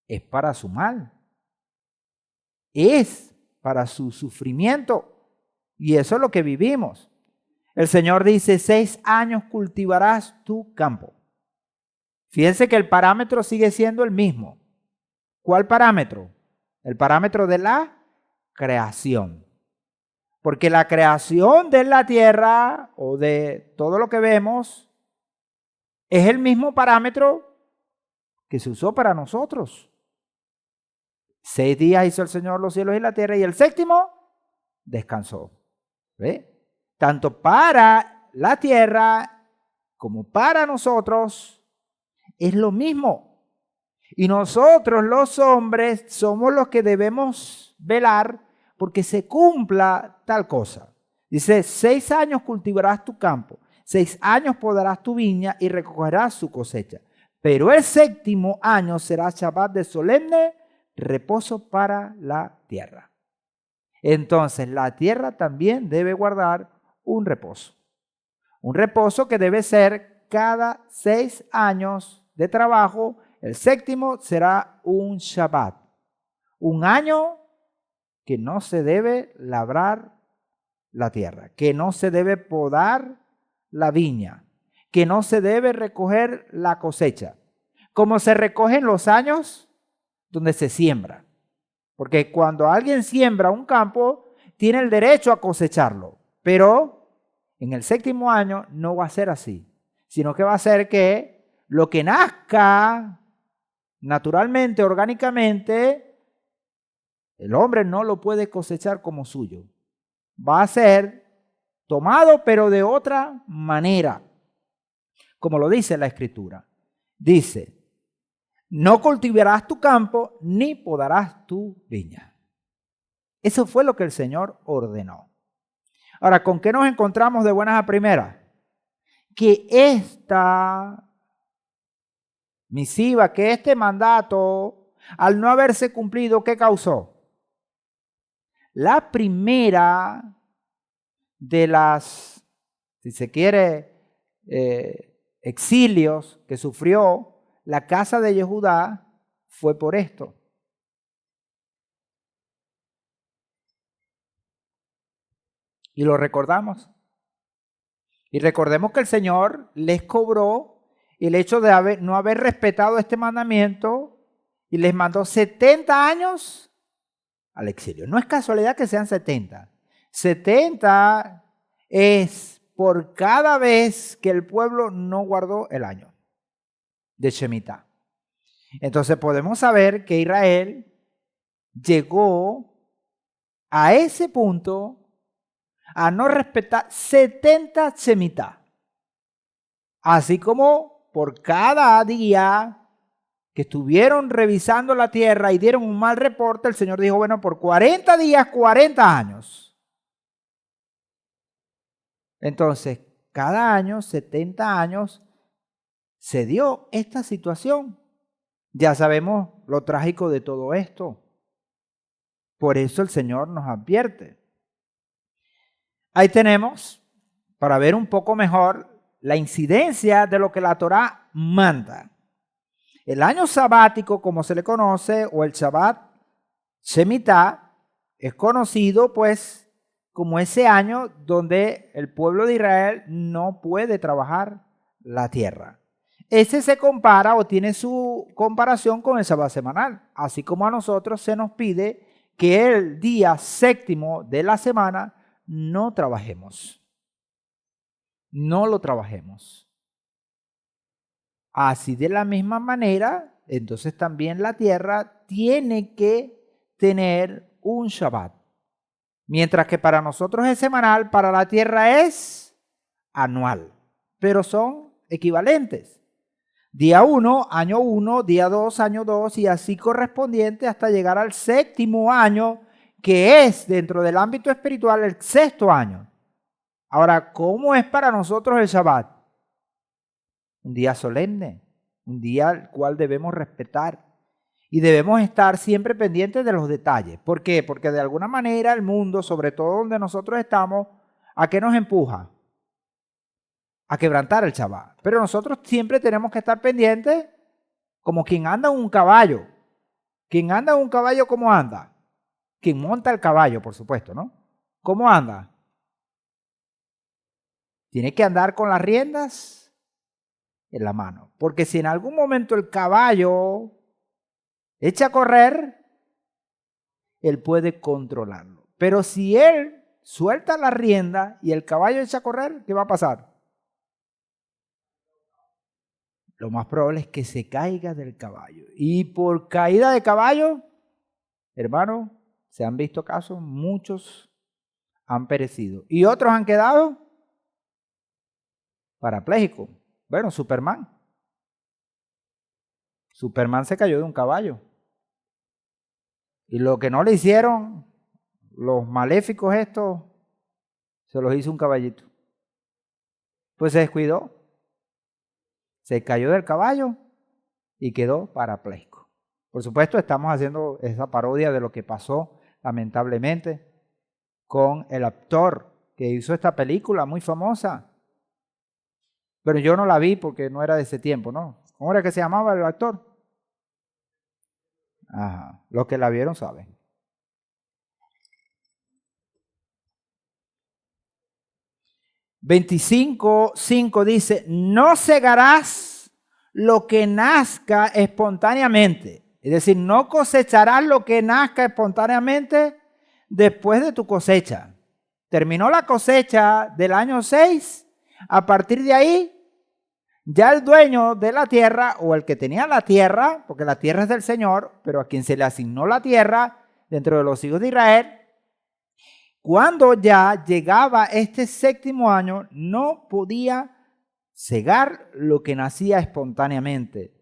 Es para su mal. Es para su sufrimiento. Y eso es lo que vivimos. El Señor dice, 6 años cultivarás tu campo. Fíjense que el parámetro sigue siendo el mismo. ¿Cuál parámetro? El parámetro de la creación. Porque la creación de la tierra o de todo lo que vemos es el mismo parámetro que se usó para nosotros. 6 días hizo el Señor los cielos y la tierra y el séptimo descansó. ¿Ve? Tanto para la tierra como para nosotros es lo mismo. Y nosotros los hombres somos los que debemos velar porque se cumpla tal cosa. Dice, 6 años cultivarás tu campo, 6 años podarás tu viña y recogerás su cosecha. Pero el séptimo año será Shabbat de solemne reposo para la tierra. Entonces la tierra también debe guardar un reposo. Un reposo que debe ser cada 6 años de trabajo. El séptimo será un Shabbat. Un año que no se debe labrar la tierra, que no se debe podar la viña, que no se debe recoger la cosecha, como se recogen los años donde se siembra. Porque cuando alguien siembra un campo, tiene el derecho a cosecharlo, pero en el séptimo año no va a ser así, sino que va a ser que lo que nazca naturalmente, orgánicamente, el hombre no lo puede cosechar como suyo. Va a ser tomado, pero de otra manera, como lo dice la Escritura. Dice, no cultivarás tu campo ni podarás tu viña. Eso fue lo que el Señor ordenó. Ahora, ¿con qué nos encontramos de buenas a primeras? Que esta misiva, que este mandato, al no haberse cumplido, ¿qué causó? La primera de las, si se quiere, exilios que sufrió la casa de Yehudá fue por esto. Y lo recordamos. Y recordemos que el Señor les cobró el hecho de no haber respetado este mandamiento y les mandó 70 años al exilio. No es casualidad que sean 70. 70 es por cada vez que el pueblo no guardó el año de Shemitah. Entonces podemos saber que Israel llegó a ese punto a no respetar 70 Shemitah. Así como por cada día que estuvieron revisando la tierra y dieron un mal reporte, el Señor dijo, bueno, por 40 días, 40 años. Entonces, cada año, 70 años, se dio esta situación. Ya sabemos lo trágico de todo esto. Por eso el Señor nos advierte. Ahí tenemos, para ver un poco mejor, la incidencia de lo que la Torá manda. El año sabático, como se le conoce, o el Shabbat Shemitah, es conocido pues como ese año donde el pueblo de Israel no puede trabajar la tierra. Ese se compara o tiene su comparación con el Shabbat semanal, así como a nosotros se nos pide que el día séptimo de la semana no trabajemos. No lo trabajemos. Así de la misma manera, entonces también la tierra tiene que tener un Shabbat. Mientras que para nosotros es semanal, para la tierra es anual. Pero son equivalentes. Día 1, año 1, día 2, año 2 y así correspondiente hasta llegar al séptimo año, que es dentro del ámbito espiritual el sexto año. Ahora, ¿cómo es para nosotros el Shabbat? Un día solemne, un día al cual debemos respetar y debemos estar siempre pendientes de los detalles. ¿Por qué? Porque de alguna manera el mundo, sobre todo donde nosotros estamos, ¿a qué nos empuja? A quebrantar el Shabbat. Pero nosotros siempre tenemos que estar pendientes como quien anda en un caballo. Quien anda en un caballo, ¿cómo anda? Quien monta el caballo, por supuesto, ¿no? ¿Cómo anda? Tiene que andar con las riendas en la mano. Porque si en algún momento el caballo echa a correr, él puede controlarlo. Pero si él suelta la rienda y el caballo echa a correr, ¿qué va a pasar? Lo más probable es que se caiga del caballo. Y por caída de caballo, hermano, se han visto casos, muchos han perecido. Y otros han quedado parapléjicos. Bueno, Superman. Superman se cayó de un caballo. Y lo que no le hicieron los maléficos estos, se los hizo un caballito. Pues se descuidó. Se cayó del caballo y quedó parapléjico. Por supuesto, estamos haciendo esa parodia de lo que pasó, lamentablemente, con el actor que hizo esta película muy famosa. Pero yo no la vi porque no era de ese tiempo, ¿no? ¿Cómo era que se llamaba el actor? Ajá, los que la vieron saben. (25:5) dice, no segarás lo que nazca espontáneamente. Es decir, no cosecharás lo que nazca espontáneamente después de tu cosecha. Terminó la cosecha del año 6. A partir de ahí, ya el dueño de la tierra o el que tenía la tierra, porque la tierra es del Señor, pero a quien se le asignó la tierra dentro de los hijos de Israel, cuando ya llegaba este 7º año, no podía segar lo que nacía espontáneamente.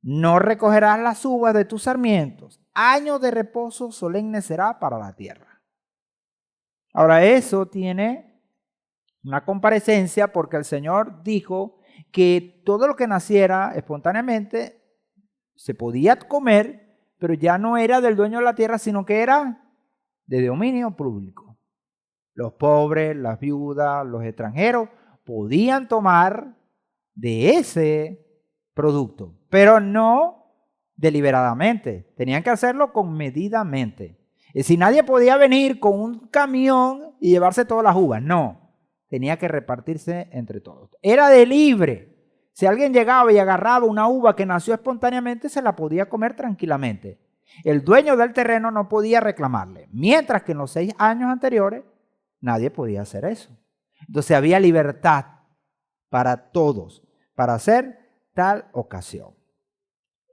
No recogerás las uvas de tus sarmientos. Año de reposo solemne será para la tierra. Ahora, eso tiene una comparecencia porque el Señor dijo que todo lo que naciera espontáneamente se podía comer, pero ya no era del dueño de la tierra, sino que era de dominio público. Los pobres, las viudas, los extranjeros podían tomar de ese producto, pero no deliberadamente. Tenían que hacerlo comedidamente. Es decir, nadie podía venir con un camión y llevarse todas las uvas. No, tenía que repartirse entre todos. Era de libre. Si alguien llegaba y agarraba una uva que nació espontáneamente, se la podía comer tranquilamente. El dueño del terreno no podía reclamarle, mientras que en los 6 años anteriores nadie podía hacer eso. Entonces había libertad para todos, para hacer tal ocasión.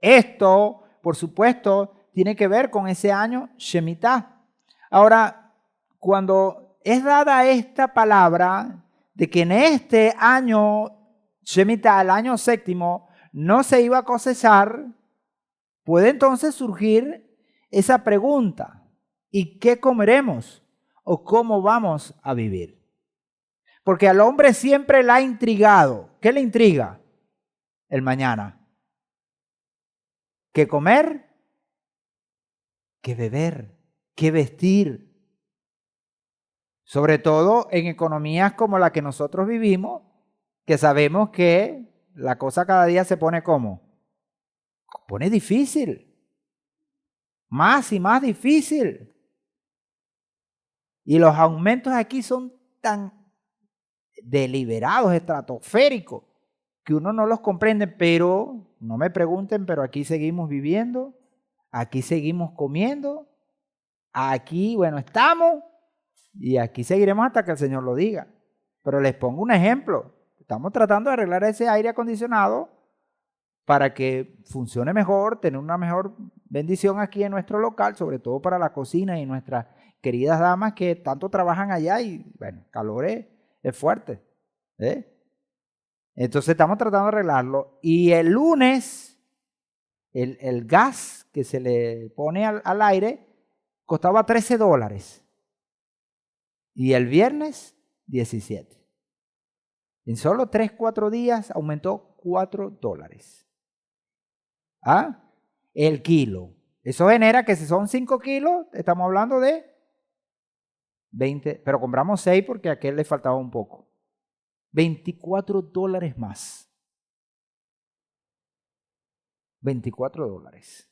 Esto, por supuesto, tiene que ver con ese año Shemitah. Ahora, cuando es dada esta palabra de que en este año Shemitah, el año 7º, no se iba a cosechar, puede entonces surgir esa pregunta: ¿y qué comeremos? ¿O cómo vamos a vivir? Porque al hombre siempre le ha intrigado. ¿Qué le intriga? El mañana. ¿Qué comer? ¿Qué beber? ¿Qué vestir? Sobre todo en economías como la que nosotros vivimos, que sabemos que la cosa cada día se pone ¿cómo? Pone difícil. Más y más difícil. Y los aumentos aquí son tan deliberados, estratosféricos, que uno no los comprende, pero no me pregunten, pero aquí seguimos viviendo, aquí seguimos comiendo, aquí, bueno, estamos y aquí seguiremos hasta que el Señor lo diga. Pero les pongo un ejemplo. Estamos tratando de arreglar ese aire acondicionado para que funcione mejor, tener una mejor bendición aquí en nuestro local, sobre todo para la cocina y nuestras queridas damas que tanto trabajan allá y, bueno, calor es fuerte. Entonces estamos tratando de arreglarlo. Y el lunes, el gas que se le pone al aire costaba $13. Y el viernes, 17. En solo 3-4 días aumentó $4. ¿Ah? El kilo. Eso genera que si son 5 kilos, estamos hablando de 20, pero compramos 6 porque a aquel le faltaba un poco. $24 más. $24.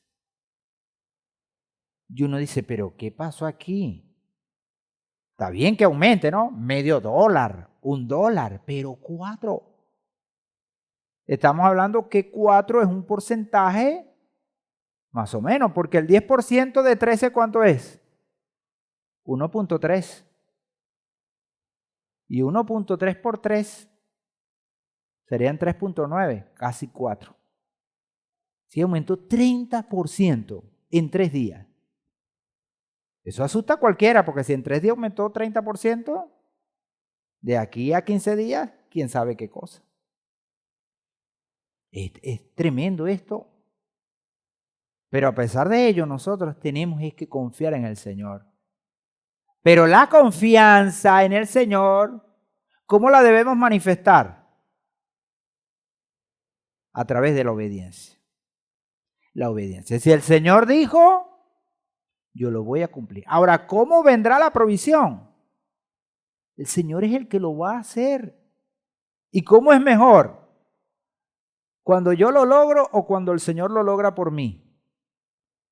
Y uno dice, pero ¿qué pasó aquí? Está bien que aumente, ¿no? $0.5, $1, pero 4. Estamos hablando que 4 es un porcentaje más o menos, porque el 10% de 13, ¿cuánto es? 1.3. Y 1.3 por 3 serían 3.9, casi 4. Sí, aumentó 30% en 3 días. Eso asusta a cualquiera, porque si en 3 días aumentó 30%, de aquí a 15 días, quién sabe qué cosa. Es tremendo esto. Pero a pesar de ello, nosotros tenemos que confiar en el Señor. Pero la confianza en el Señor, ¿cómo la debemos manifestar? A través de la obediencia. La obediencia. Si el Señor dijo, yo lo voy a cumplir. Ahora, ¿cómo vendrá la provisión? El Señor es el que lo va a hacer. ¿Y cómo es mejor? ¿Cuando yo lo logro o cuando el Señor lo logra por mí?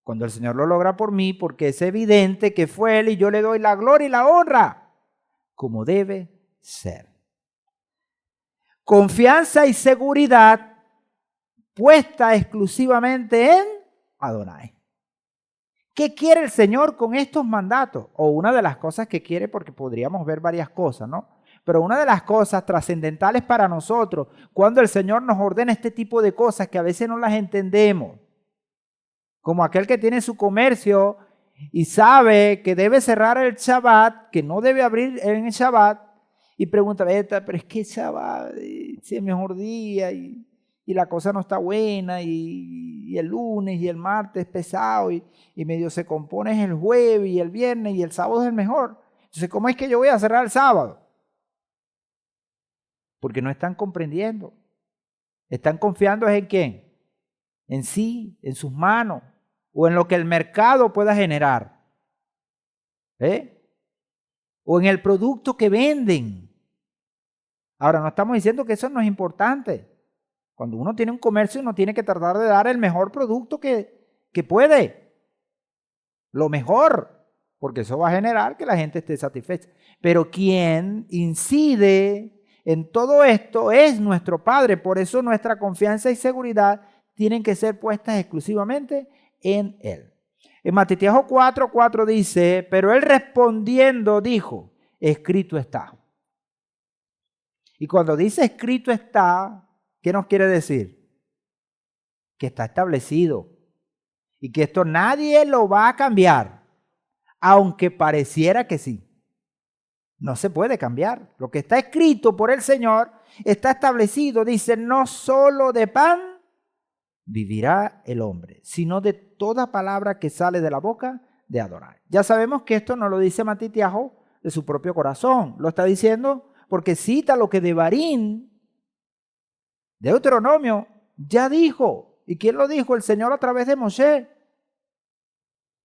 Cuando el Señor lo logra por mí, porque es evidente que fue Él y yo le doy la gloria y la honra, como debe ser. Confianza y seguridad puesta exclusivamente en Adonai. ¿Qué quiere el Señor con estos mandatos? O una de las cosas que quiere, porque podríamos ver varias cosas, ¿no? Pero una de las cosas trascendentales para nosotros, cuando el Señor nos ordena este tipo de cosas que a veces no las entendemos, como aquel que tiene su comercio y sabe que debe cerrar el Shabbat, que no debe abrir en el Shabbat, y pregunta, pero es que el Shabbat es el mejor día y la cosa no está buena y el lunes y el martes es pesado y medio se compone el jueves y el viernes y el sábado es el mejor. Entonces, ¿cómo es que yo voy a cerrar el sábado? Porque no están comprendiendo. Están confiando en quién, en sí, en sus manos o en lo que el mercado pueda generar. O en el producto que venden. Ahora, no estamos diciendo que eso no es importante. Cuando uno tiene un comercio, uno tiene que tratar de dar el mejor producto que puede. Lo mejor, porque eso va a generar que la gente esté satisfecha. Pero quien incide en todo esto es nuestro Padre. Por eso nuestra confianza y seguridad tienen que ser puestas exclusivamente en Él. En Mateo 4:4 dice, pero Él respondiendo dijo, escrito está. Y cuando dice escrito está, ¿qué nos quiere decir? Que está establecido y que esto nadie lo va a cambiar, aunque pareciera que sí. No se puede cambiar. Lo que está escrito por el Señor está establecido. Dice, no solo de pan vivirá el hombre, sino de toda palabra que sale de la boca de Adonai. Ya sabemos que esto no lo dice Matitiajo de su propio corazón. Lo está diciendo porque cita lo que Devarim, Deuteronomio, ya dijo. ¿Y quién lo dijo? El Señor a través de Moshe.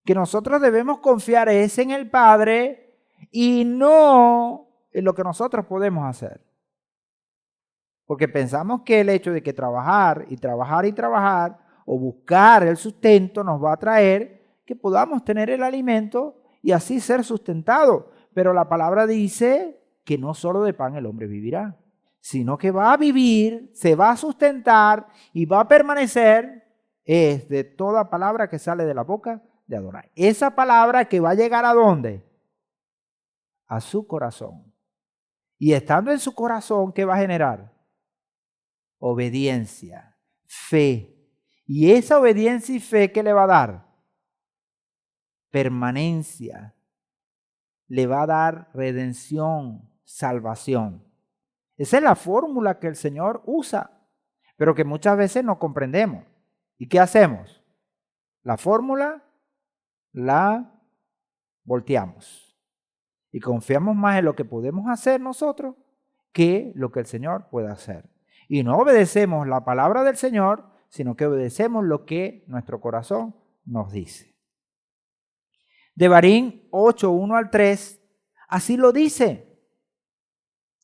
Que nosotros debemos confiar es en el Padre y no en lo que nosotros podemos hacer. Porque pensamos que el hecho de que trabajar y trabajar y trabajar o buscar el sustento nos va a traer que podamos tener el alimento y así ser sustentados. Pero la palabra dice que no solo de pan el hombre vivirá, sino que va a vivir, se va a sustentar y va a permanecer es de toda palabra que sale de la boca de Adonai. Esa palabra que va a llegar ¿a dónde? A su corazón. Y estando en su corazón, ¿qué va a generar? Obediencia, fe. Y esa obediencia y fe, ¿qué le va a dar? Permanencia. Le va a dar redención, salvación. Esa es la fórmula que el Señor usa, pero que muchas veces no comprendemos. ¿Y qué hacemos? La fórmula la volteamos y confiamos más en lo que podemos hacer nosotros que lo que el Señor puede hacer. Y no obedecemos la palabra del Señor, sino que obedecemos lo que nuestro corazón nos dice. Devarim 8:1-3, así lo dice.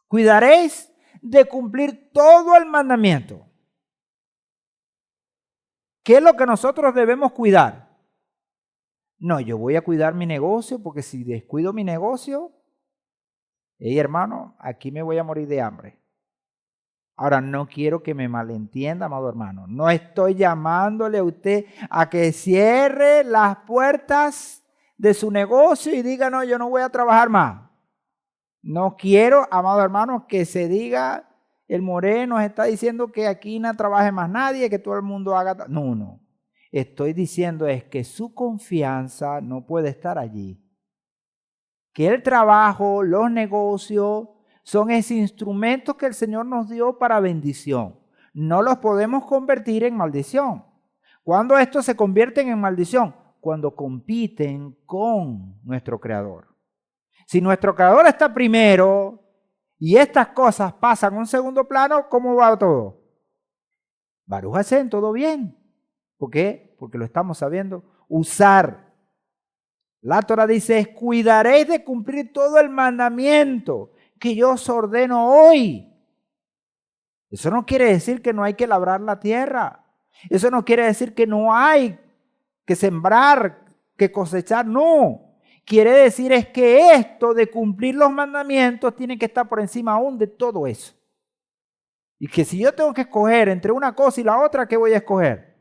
Cuidaréis de cumplir todo el mandamiento. ¿Qué es lo que nosotros debemos cuidar? No, yo voy a cuidar mi negocio porque si descuido mi negocio, hermano, aquí me voy a morir de hambre. Ahora, no quiero que me malentienda, amado hermano. No estoy llamándole a usted a que cierre las puertas de su negocio y diga, no, yo no voy a trabajar más. No quiero, amado hermano, que se diga, el Moreno está diciendo que aquí no trabaje más nadie, que todo el mundo haga. No. Estoy diciendo es que su confianza no puede estar allí. que el trabajo, los negocios, son ese instrumento que el Señor nos dio para bendición. No los podemos convertir en maldición. ¿Cuándo estos se convierten en maldición? Cuando compiten con nuestro Creador. Si nuestro Creador está primero y estas cosas pasan a un segundo plano, ¿cómo va todo? Baruch Hashem, todo bien. ¿Por qué? Porque lo estamos sabiendo usar. La Torah dice, cuidaréis de cumplir todo el mandamiento que yo os ordeno hoy. Eso no quiere decir que no hay que labrar la tierra. Eso no quiere decir que no hay que sembrar, que cosechar. No. Quiere decir es que esto de cumplir los mandamientos tiene que estar por encima aún de todo eso. Y que si yo tengo que escoger entre una cosa y la otra, ¿qué voy a escoger?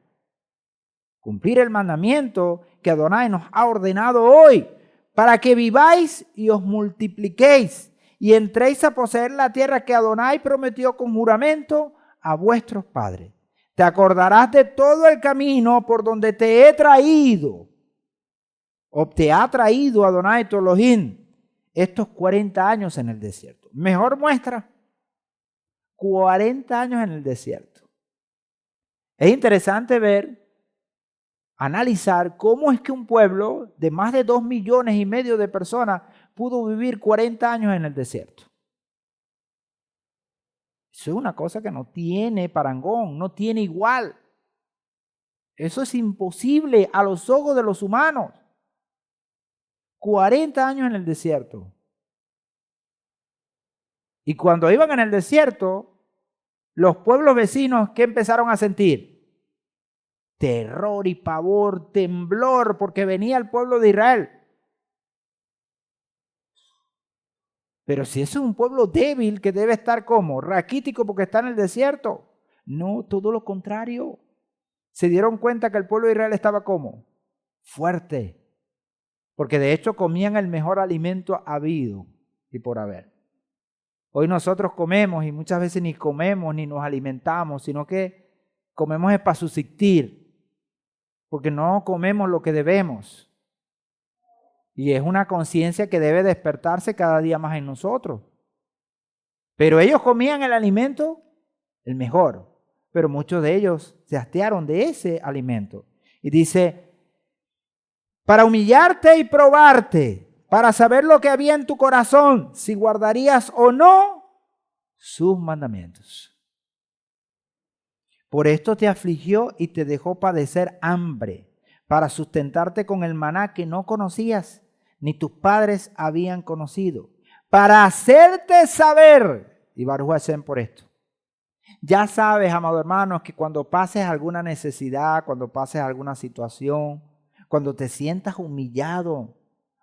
Cumplir el mandamiento que Adonai nos ha ordenado hoy, para que viváis y os multipliquéis y entréis a poseer la tierra que Adonai prometió con juramento a vuestros padres. Te acordarás de todo el camino por donde te he traído, o te ha traído Adonai tu Elohim estos 40 años en el desierto. Mejor muestra, 40 años en el desierto. Es interesante ver, analizar cómo es que un pueblo de más de 2,5 millones de personas pudo vivir 40 años en el desierto. Eso es una cosa que no tiene parangón, no tiene igual. Eso es imposible a los ojos de los humanos. 40 años en el desierto. Y cuando iban en el desierto, los pueblos vecinos, ¿qué empezaron a sentir? Terror y pavor, temblor, porque venía el pueblo de Israel. Pero si es un pueblo débil que debe estar como raquítico porque está en el desierto. No, todo lo contrario. Se dieron cuenta que el pueblo de Israel estaba como fuerte. Porque de hecho comían el mejor alimento habido y por haber. Hoy nosotros comemos y muchas veces ni comemos ni nos alimentamos, sino que comemos es para subsistir. Porque no comemos lo que debemos. Y es una conciencia que debe despertarse cada día más en nosotros. Pero ellos comían el alimento, el mejor. Pero muchos de ellos se hastiaron de ese alimento. Y dice, para humillarte y probarte, para saber lo que había en tu corazón, si guardarías o no sus mandamientos. Por esto te afligió y te dejó padecer hambre, para sustentarte con el maná que no conocías, ni tus padres habían conocido, para hacerte saber, y Baruch Hashem por esto. Ya sabes, amado hermano, que cuando pases alguna necesidad, cuando pases alguna situación, cuando te sientas humillado,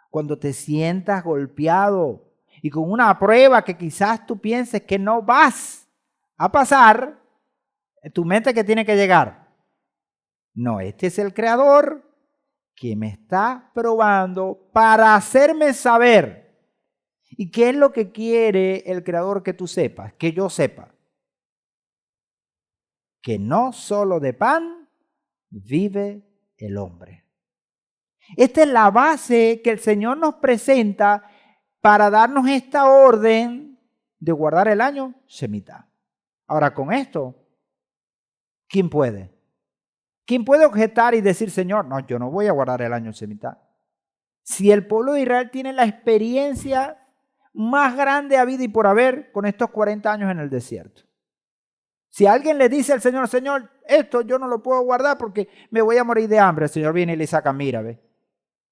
cuando te sientas golpeado y con una prueba que quizás tú pienses que no vas a pasar, en tu mente que tiene que llegar. No, este es el Creador que me está probando para hacerme saber. ¿Y qué es lo que quiere el Creador que tú sepas? Que yo sepa. Que no solo de pan vive el hombre. Esta es la base que el Señor nos presenta para darnos esta orden de guardar el año Shemitah. Ahora con esto, ¿quién puede? ¿Quién puede objetar y decir, Señor, no, yo no voy a guardar el año Shemitah? Si el pueblo de Israel tiene la experiencia más grande habida y por haber con estos 40 años en el desierto. Si alguien le dice al Señor, Señor, esto yo no lo puedo guardar porque me voy a morir de hambre, el Señor viene y le saca, mira, ve,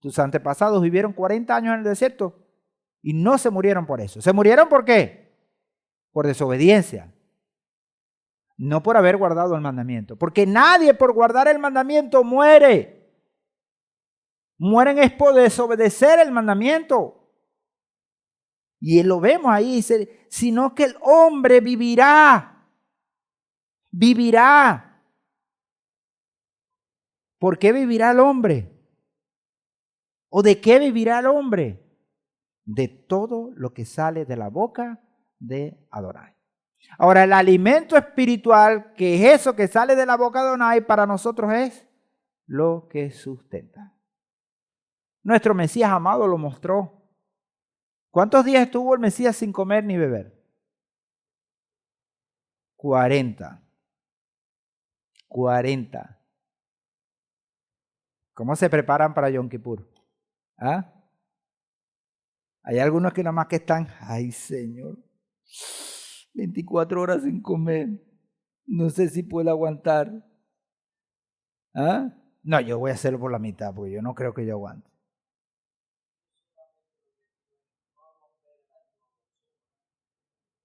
tus antepasados vivieron 40 años en el desierto y no se murieron por eso. ¿Se murieron por qué? Por desobediencia. No por haber guardado el mandamiento. Porque nadie por guardar el mandamiento muere. Mueren es por desobedecer el mandamiento. Y lo vemos ahí, dice, sino que el hombre vivirá. Vivirá. ¿Por qué vivirá el hombre? ¿O de qué vivirá el hombre? De todo lo que sale de la boca de Adonai. Ahora, el alimento espiritual, que es eso que sale de la boca de Adonai, para nosotros es lo que sustenta. Nuestro Mesías amado lo mostró. ¿Cuántos días estuvo el Mesías sin comer ni beber? 40. 40. ¿Cómo se preparan para Yom Kippur? ¿Ah? Hay algunos que nada más que están, ay Señor, 24 horas sin comer. No sé si puedo aguantar. ¿Ah? No, yo voy a hacerlo por la mitad, porque yo no creo que yo aguante.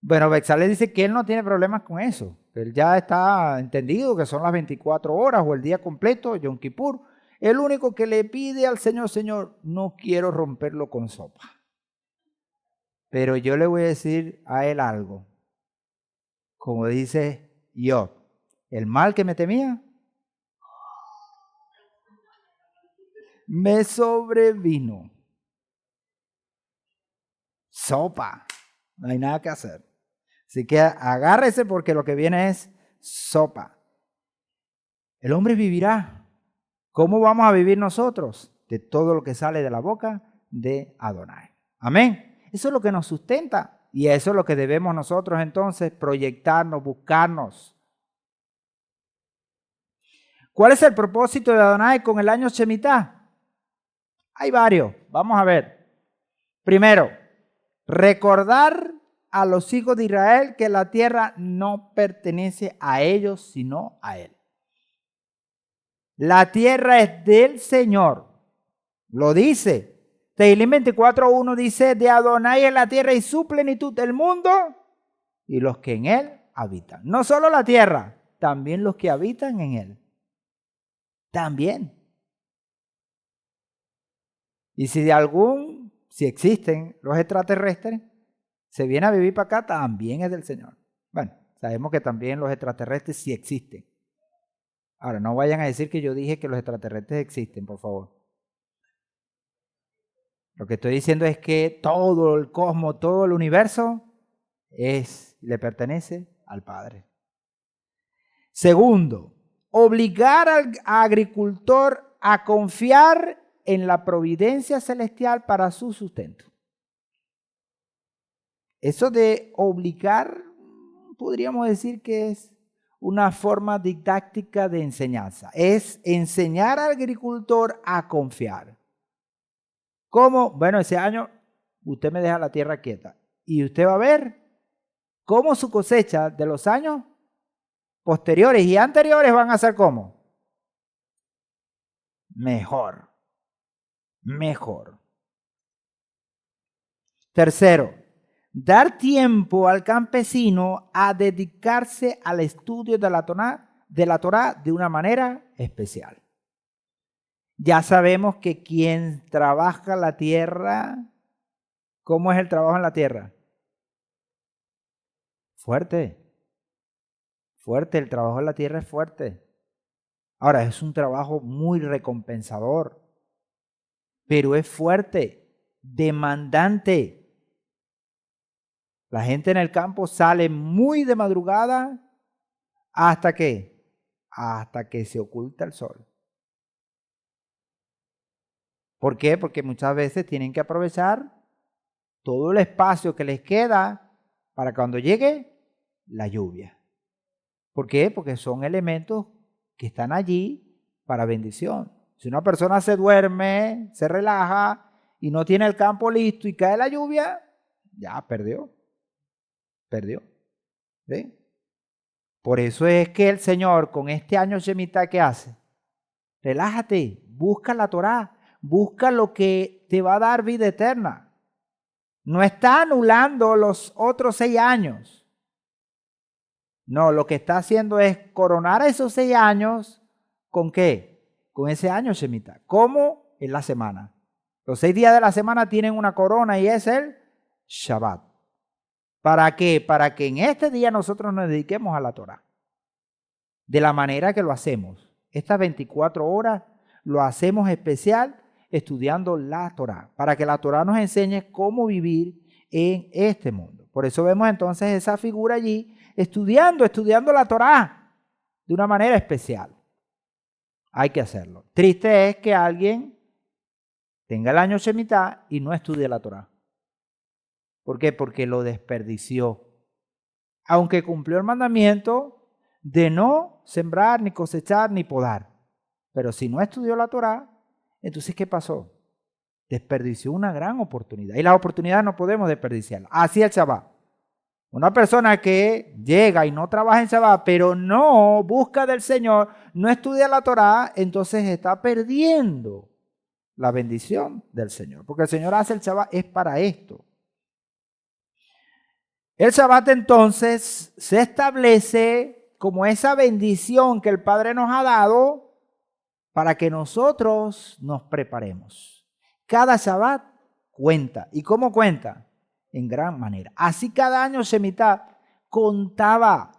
Bueno, Bexale dice que él no tiene problemas con eso. Él ya está entendido que son las 24 horas o el día completo, Yom Kippur. El único que le pide al Señor, Señor, no quiero romperlo con sopa. Pero yo le voy a decir a él algo. Como dice Job, el mal que me temía me sobrevino. Sopa. No hay nada que hacer. Así que agárrese porque lo que viene es sopa. El hombre vivirá. ¿Cómo vamos a vivir nosotros? De todo lo que sale de la boca de Adonai. Amén. Eso es lo que nos sustenta. Y eso es lo que debemos nosotros entonces proyectarnos, buscarnos. ¿Cuál es el propósito de Adonai con el año Shemitah? Hay varios. Vamos a ver. Primero, recordar a los hijos de Israel que la tierra no pertenece a ellos, sino a Él. La tierra es del Señor. Lo dice. Tehillim 24:1 dice, de Adonai es la tierra y su plenitud del mundo y los que en él habitan. No solo la tierra, también los que habitan en él. También. Y si existen los extraterrestres, se viene a vivir para acá, también es del Señor. Bueno, sabemos que también los extraterrestres sí existen. Ahora, no vayan a decir que yo dije que los extraterrestres existen, por favor. Lo que estoy diciendo es que todo el cosmos, todo el universo le pertenece al Padre. Segundo, obligar al agricultor a confiar en la providencia celestial para su sustento. Eso de obligar, podríamos decir que es una forma didáctica de enseñanza. Es enseñar al agricultor a confiar. ¿Cómo? Bueno, ese año usted me deja la tierra quieta y usted va a ver cómo su cosecha de los años posteriores y anteriores van a ser ¿cómo? Mejor. Tercero, dar tiempo al campesino a dedicarse al estudio de la Torá de una manera especial. Ya sabemos que quien trabaja la tierra, ¿cómo es el trabajo en la tierra? Fuerte. Fuerte, el trabajo en la tierra es fuerte. Ahora, es un trabajo muy recompensador, pero es fuerte, demandante. La gente en el campo sale muy de madrugada hasta que se oculta el sol. ¿Por qué? Porque muchas veces tienen que aprovechar todo el espacio que les queda para cuando llegue la lluvia. ¿Por qué? Porque son elementos que están allí para bendición. Si una persona se duerme, se relaja y no tiene el campo listo y cae la lluvia, ya perdió. ¿Sí? Por eso es que el Señor con este año Shemitah, ¿qué hace? Relájate, busca la Torá, busca lo que te va a dar vida eterna. No está anulando los otros 6 años. No, lo que está haciendo es coronar esos 6 años, ¿con qué? Con ese año Shemitah. ¿Cómo? En la semana. Los 6 días de la semana tienen una corona y es el Shabbat. ¿Para qué? Para que en este día nosotros nos dediquemos a la Torá. De la manera que lo hacemos. Estas 24 horas lo hacemos especial estudiando la Torá. Para que la Torá nos enseñe cómo vivir en este mundo. Por eso vemos entonces esa figura allí estudiando la Torá de una manera especial. Hay que hacerlo. Triste es que alguien tenga el año Shemitah y no estudie la Torá. ¿Por qué? Porque lo desperdició. Aunque cumplió el mandamiento de no sembrar, ni cosechar, ni podar. Pero si no estudió la Torá, entonces ¿qué pasó? Desperdició una gran oportunidad. Y las oportunidades no podemos desperdiciarlas. Así el Shabbat. Una persona que llega y no trabaja en Shabbat, pero no busca del Señor, no estudia la Torá, entonces está perdiendo la bendición del Señor. Porque el Señor hace el Shabbat es para esto. El Shabbat entonces se establece como esa bendición que el Padre nos ha dado para que nosotros nos preparemos. Cada Shabbat cuenta. ¿Y cómo cuenta? En gran manera. Así cada año Shemitah contaba,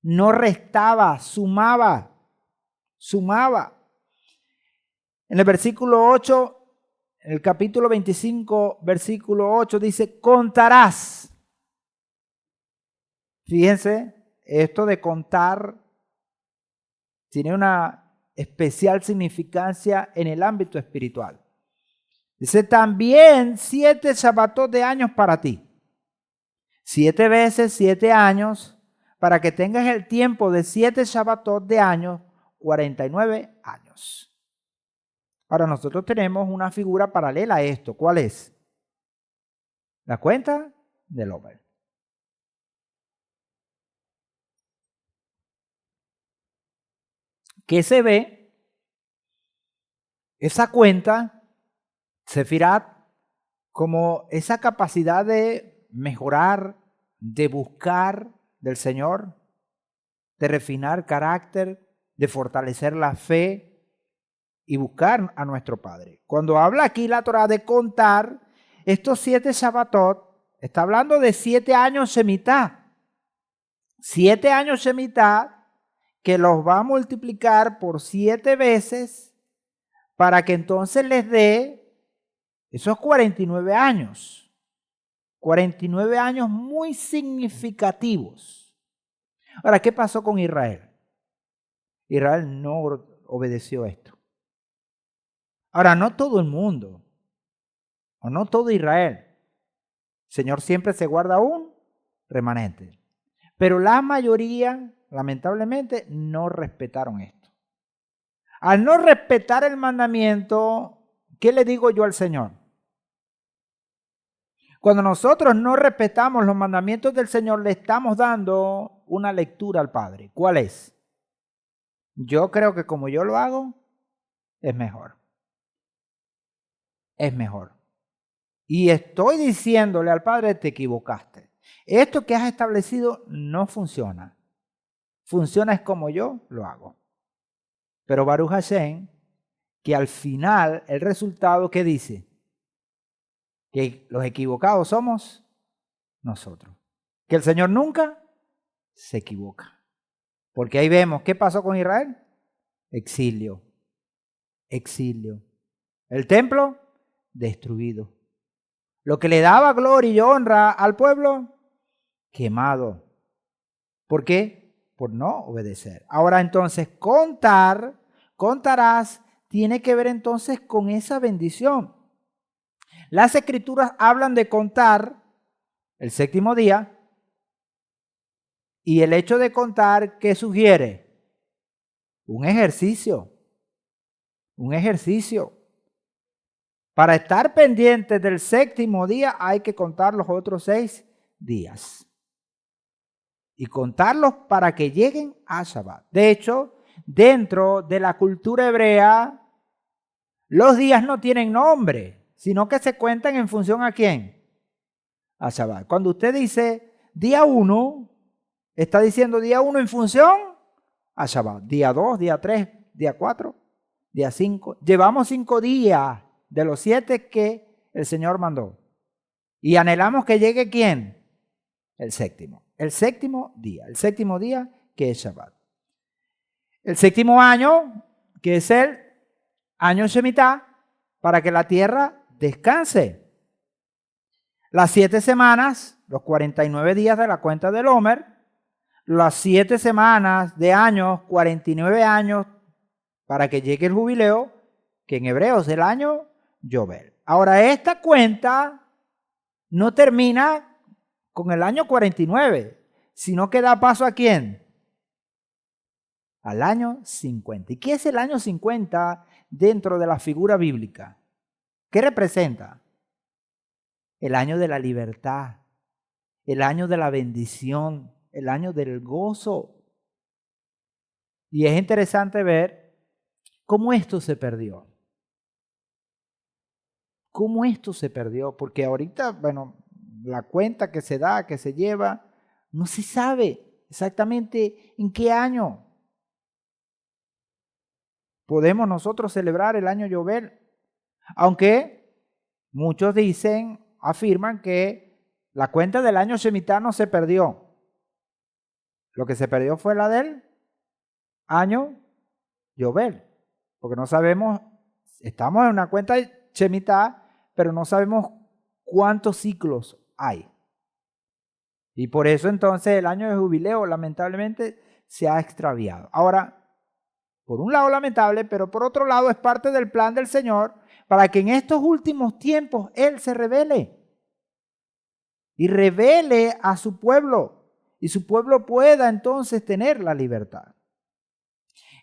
no restaba, sumaba. En el versículo 8, en el capítulo 25, versículo 8 dice, contarás. Fíjense, esto de contar tiene una especial significancia en el ámbito espiritual. Dice también 7 Shabbatot de años para ti. 7 veces 7 años, para que tengas el tiempo de 7 Shabbatot de años, 49 años. Ahora nosotros tenemos una figura paralela a esto. ¿Cuál es? La cuenta del Omer. ¿Qué se ve? Esa cuenta, Sefirat, como esa capacidad de mejorar, de buscar del Señor, de refinar carácter, de fortalecer la fe y buscar a nuestro Padre. Cuando habla aquí la Torá de contar, estos 7 Shabbatot, está hablando de 7 años Shemitah. 7 años Shemitah que los va a multiplicar por 7 veces para que entonces les dé esos 49 años. 49 años muy significativos. Ahora, ¿qué pasó con Israel? Israel no obedeció esto. Ahora, no todo el mundo, o no todo Israel. El Señor siempre se guarda un remanente. Pero la mayoría, lamentablemente, no respetaron esto. Al no respetar el mandamiento, ¿qué le digo yo al Señor? Cuando nosotros no respetamos los mandamientos del Señor, le estamos dando una lectura al Padre. ¿Cuál es? Yo creo que como yo lo hago, es mejor. Es mejor. Y estoy diciéndole al Padre, te equivocaste. Esto que has establecido no funciona. Funciona es como yo lo hago. Pero Baruch Hashem, que al final el resultado, ¿qué dice? Que los equivocados somos nosotros. Que el Señor nunca se equivoca. Porque ahí vemos, ¿qué pasó con Israel? Exilio. Exilio. El templo, destruido. Lo que le daba gloria y honra al pueblo, quemado. ¿Por qué? Por no obedecer. Ahora entonces, contarás, tiene que ver entonces con esa bendición. Las Escrituras hablan de contar el 7º día y el hecho de contar, ¿qué sugiere? Un ejercicio. Un ejercicio. Para estar pendientes del 7º día hay que contar los otros 6 días. Y contarlos para que lleguen a Shabbat. De hecho, dentro de la cultura hebrea, los días no tienen nombre, sino que se cuentan en función a quién. A Shabbat. Cuando usted dice día 1, está diciendo día 1 en función a Shabbat. Día 2, día 3, día 4, día 5. Llevamos 5 días de los 7 que el Señor mandó. Y anhelamos que llegue ¿quién? El 7º. El 7º día. El 7º día que es Shabbat. El 7º año, que es el año Shemitah, para que la tierra descanse. Las 7 semanas, los 49 días de la cuenta del Omer, las 7 semanas de años, 49 años, para que llegue el jubileo, que en hebreo es el año Yobel. Ahora, esta cuenta no termina con el año 49, sino que da paso ¿a quién? Al año 50. ¿Y qué es el año 50 dentro de la figura bíblica? ¿Qué representa? El año de la libertad, el año de la bendición, el año del gozo. Y es interesante ver cómo esto se perdió. ¿Cómo esto se perdió? Porque ahorita, bueno, la cuenta que se da, que se lleva, no se sabe exactamente en qué año podemos nosotros celebrar el año Yobel. Aunque muchos dicen, afirman que la cuenta del año Shemitah no se perdió. Lo que se perdió fue la del año Yobel. Porque no sabemos, estamos en una cuenta Shemitah, pero no sabemos cuántos ciclos hay. Y por eso entonces el año de jubileo lamentablemente se ha extraviado. Ahora, por un lado lamentable, pero por otro lado es parte del plan del Señor para que en estos últimos tiempos Él se revele y revele a su pueblo y su pueblo pueda entonces tener la libertad.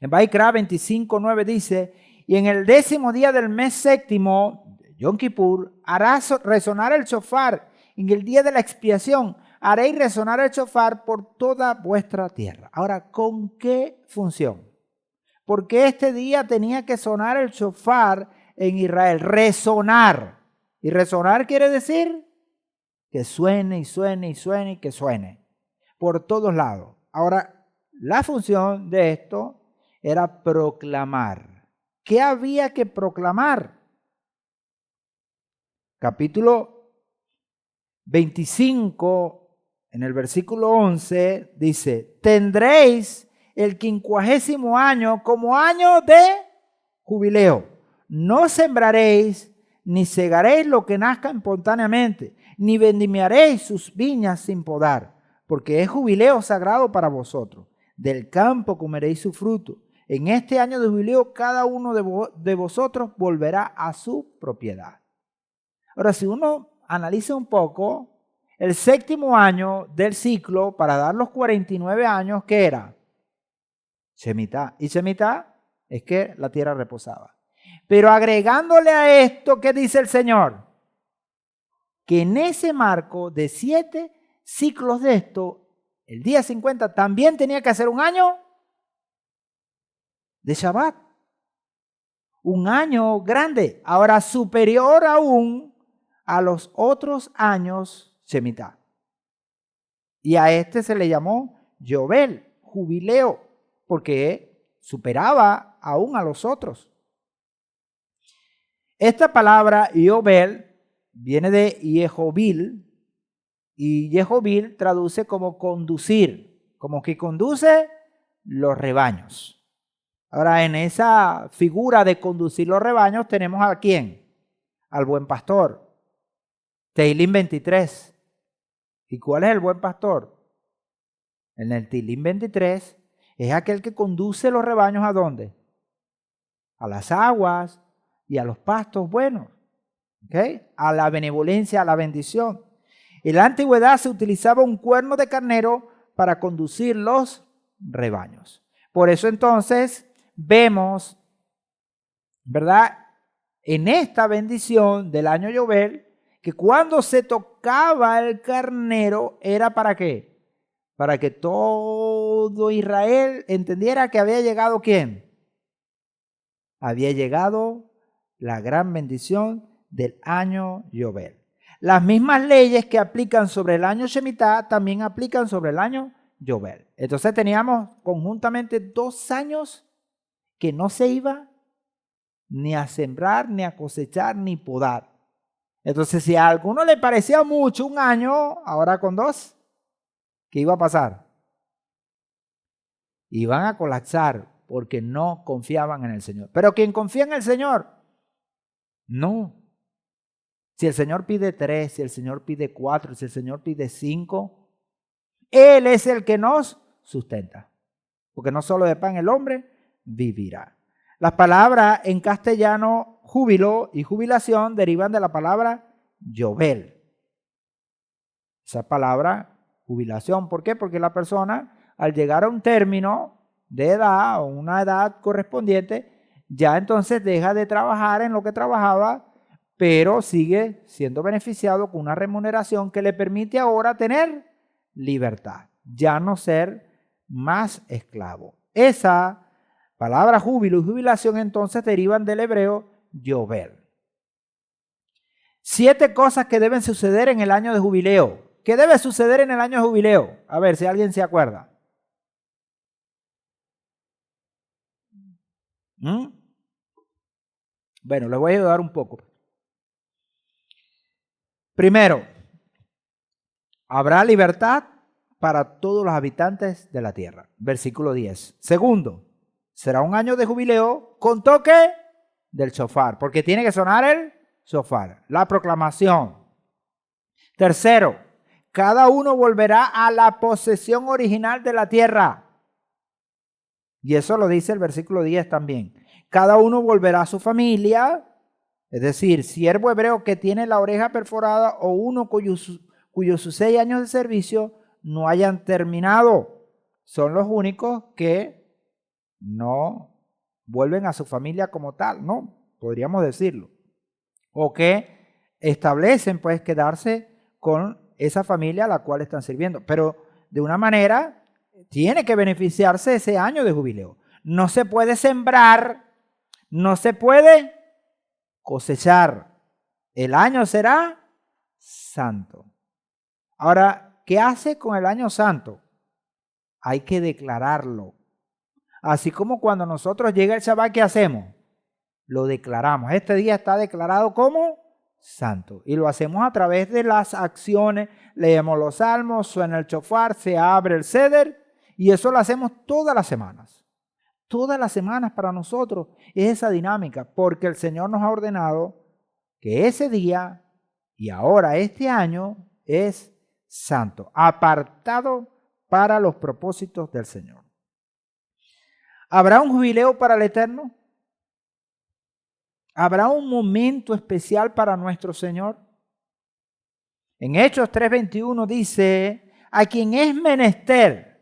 En Vaikra 25:9 dice, y en el 10º día del mes séptimo, Yom Kippur, harás resonar el shofar. En el día de la expiación haréis resonar el shofar por toda vuestra tierra. Ahora, ¿con qué función? Porque este día tenía que sonar el shofar en Israel, resonar. Y resonar quiere decir que suene y suene y suene y que suene por todos lados. Ahora, la función de esto era proclamar. ¿Qué había que proclamar? Capítulo 25, en el versículo 11, dice, tendréis el 50º año como año de jubileo. No sembraréis ni segaréis lo que nazca espontáneamente, ni vendimiaréis sus viñas sin podar, porque es jubileo sagrado para vosotros. Del campo comeréis su fruto. En este año de jubileo cada uno de vosotros volverá a su propiedad. Ahora, si uno analiza un poco, el 7º año del ciclo, para dar los 49 años, ¿qué era? Shemitah. Y Shemitah es que la tierra reposaba. Pero agregándole a esto, ¿qué dice el Señor? Que en ese marco de 7 ciclos de esto, el día 50 también tenía que hacer un año de Shabbat. Un año grande. Ahora superior aún a los otros años Shemitah. Y a este se le llamó Yobel, jubileo, porque superaba aún a los otros. Esta palabra Yobel viene de Yehovil y Yehovil traduce como conducir, como que conduce los rebaños. Ahora, en esa figura de conducir los rebaños tenemos ¿a quién? Al buen pastor. Tehilim 23. ¿Y cuál es el buen pastor? En el Tehilim 23 es aquel que conduce los rebaños ¿a dónde? A las aguas y a los pastos buenos. ¿Okay? A la benevolencia, a la bendición. En la antigüedad se utilizaba un cuerno de carnero para conducir los rebaños. Por eso entonces vemos, ¿verdad? En esta bendición del año Yobel, que cuando se tocaba el carnero era ¿para qué? Para que todo Israel entendiera que había llegado ¿quién? Había llegado la gran bendición del año Yobel. Las mismas leyes que aplican sobre el año Shemitah también aplican sobre el año Yobel. Entonces teníamos conjuntamente 2 años que no se iba ni a sembrar, ni a cosechar, ni podar. Entonces, si a alguno le parecía mucho un año, ahora con 2, ¿qué iba a pasar? Iban a colapsar porque no confiaban en el Señor. Pero quien confía en el Señor, no. Si el Señor pide 3, si el Señor pide 4, si el Señor pide 5, Él es el que nos sustenta. Porque no solo de pan el hombre vivirá. Las palabras en castellano júbilo y jubilación derivan de la palabra Yobel. esa palabra jubilación. ¿Por qué? Porque la persona al llegar a un término de edad o una edad correspondiente, ya entonces deja de trabajar en lo que trabajaba, pero sigue siendo beneficiado con una remuneración que le permite ahora tener libertad, ya no ser más esclavo. Esa palabra júbilo y jubilación entonces derivan del hebreo yovel. 7 cosas que deben suceder en el año de jubileo. ¿Qué debe suceder en el año de jubileo? A ver si alguien se acuerda. Bueno, les voy a ayudar un poco. Primero, habrá libertad para todos los habitantes de la tierra. Versículo 10. Segundo, será un año de jubileo con toque del shofar, porque tiene que sonar el shofar, la proclamación. Tercero, cada uno volverá a la posesión original de la tierra. Y eso lo dice el versículo 10 también. Cada uno volverá a su familia, es decir, siervo hebreo que tiene la oreja perforada o uno cuyos 6 años de servicio no hayan terminado. Son los únicos que no vuelven a su familia como tal, ¿no? Podríamos decirlo. O que establecen pues quedarse con esa familia a la cual están sirviendo. Pero de una manera tiene que beneficiarse ese año de jubileo. No se puede sembrar, no se puede cosechar. El año será santo. Ahora, ¿qué hace con el año santo? Hay que declararlo. Así como cuando nosotros llega el Shabbat, ¿qué hacemos? Lo declaramos. Este día está declarado como santo. Y lo hacemos a través de las acciones. Leemos los salmos, suena el shofar, se abre el ceder. Y eso lo hacemos todas las semanas. Todas las semanas para nosotros es esa dinámica. Porque el Señor nos ha ordenado que ese día y ahora este año es santo, apartado para los propósitos del Señor. ¿Habrá un jubileo para el Eterno? ¿Habrá un momento especial para nuestro Señor? En Hechos 3:21 dice, a quien es menester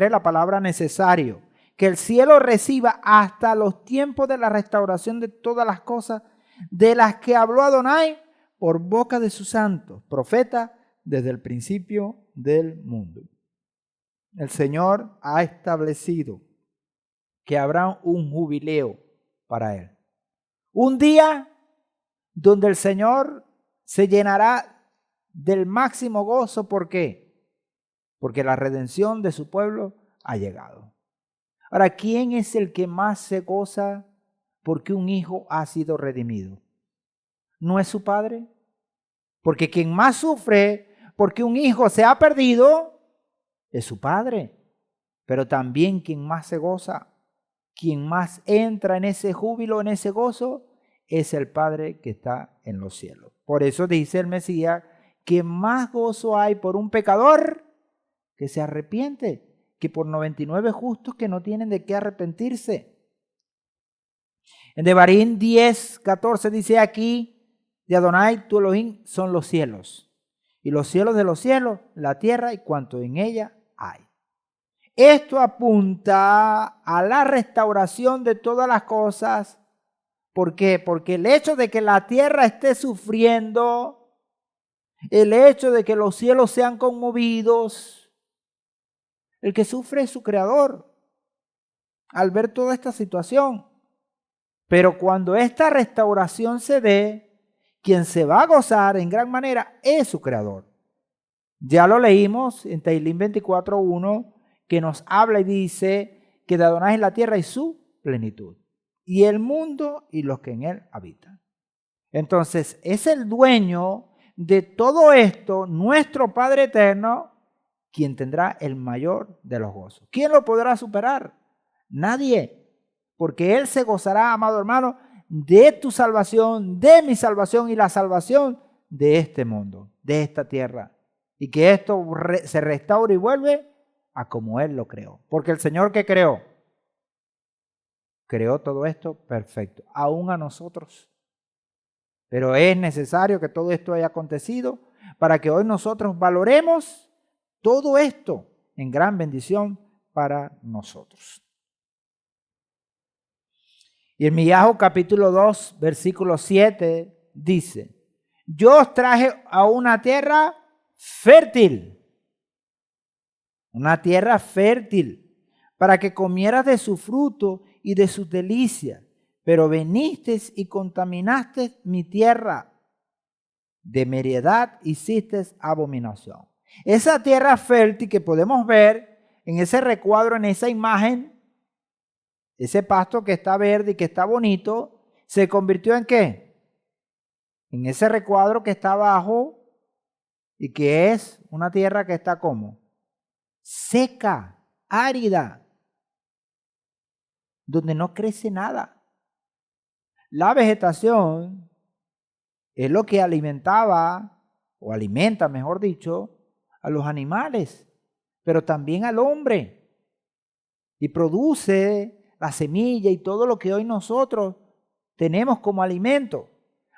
es la palabra necesario, que el cielo reciba hasta los tiempos de la restauración de todas las cosas de las que habló Adonai por boca de sus santos, profetas, desde el principio del mundo. El Señor ha establecido que habrá un jubileo para Él. Un día donde el Señor se llenará del máximo gozo. ¿Por qué? Porque la redención de su pueblo ha llegado. Ahora, ¿quién es el que más se goza porque un hijo ha sido redimido? ¿No es su padre? Porque quien más sufre porque un hijo se ha perdido es su padre. Pero también quien más se goza, quien más entra en ese júbilo, en ese gozo, es el Padre que está en los cielos. Por eso dice el Mesías que más gozo hay por un pecador que se arrepiente que por 99 justos que no tienen de qué arrepentirse. En Devarim 10:14 dice aquí, de Adonai tu Elohim son los cielos, y los cielos de los cielos, la tierra y cuanto en ella hay. Esto apunta a la restauración de todas las cosas. ¿Por qué? Porque el hecho de que la tierra esté sufriendo, el hecho de que los cielos sean conmovidos, el que sufre es su creador al ver toda esta situación. Pero cuando esta restauración se dé, quien se va a gozar en gran manera es su creador. Ya lo leímos en Tehilim 24:1, que nos habla y dice que de Adonai es la tierra y su plenitud, y el mundo y los que en él habitan. Entonces, es el dueño de todo esto, nuestro Padre eterno, quien tendrá el mayor de los gozos. ¿Quién lo podrá superar? Nadie, porque Él se gozará, amado hermano, de tu salvación, de mi salvación y la salvación de este mundo, de esta tierra. Y que esto se restaure y vuelve a como Él lo creó. Porque el Señor que creó todo esto perfecto, aún a nosotros. Pero es necesario que todo esto haya acontecido para que hoy nosotros valoremos todo esto en gran bendición para nosotros. Yirmiyahu capítulo 2, versículo 7 dice: yo os traje a una tierra fértil, para que comieras de su fruto y de sus delicias, pero vinisteis y contaminasteis mi tierra, de meriedad hicisteis abominación. Esa tierra fértil que podemos ver en ese recuadro, en esa imagen, ese pasto que está verde y que está bonito, ¿se convirtió en qué? En ese recuadro que está abajo y que es una tierra que está como seca, árida, donde no crece nada. La vegetación es lo que alimentaba, o alimenta, mejor dicho, a los animales, pero también al hombre, y produce la semilla y todo lo que hoy nosotros tenemos como alimento.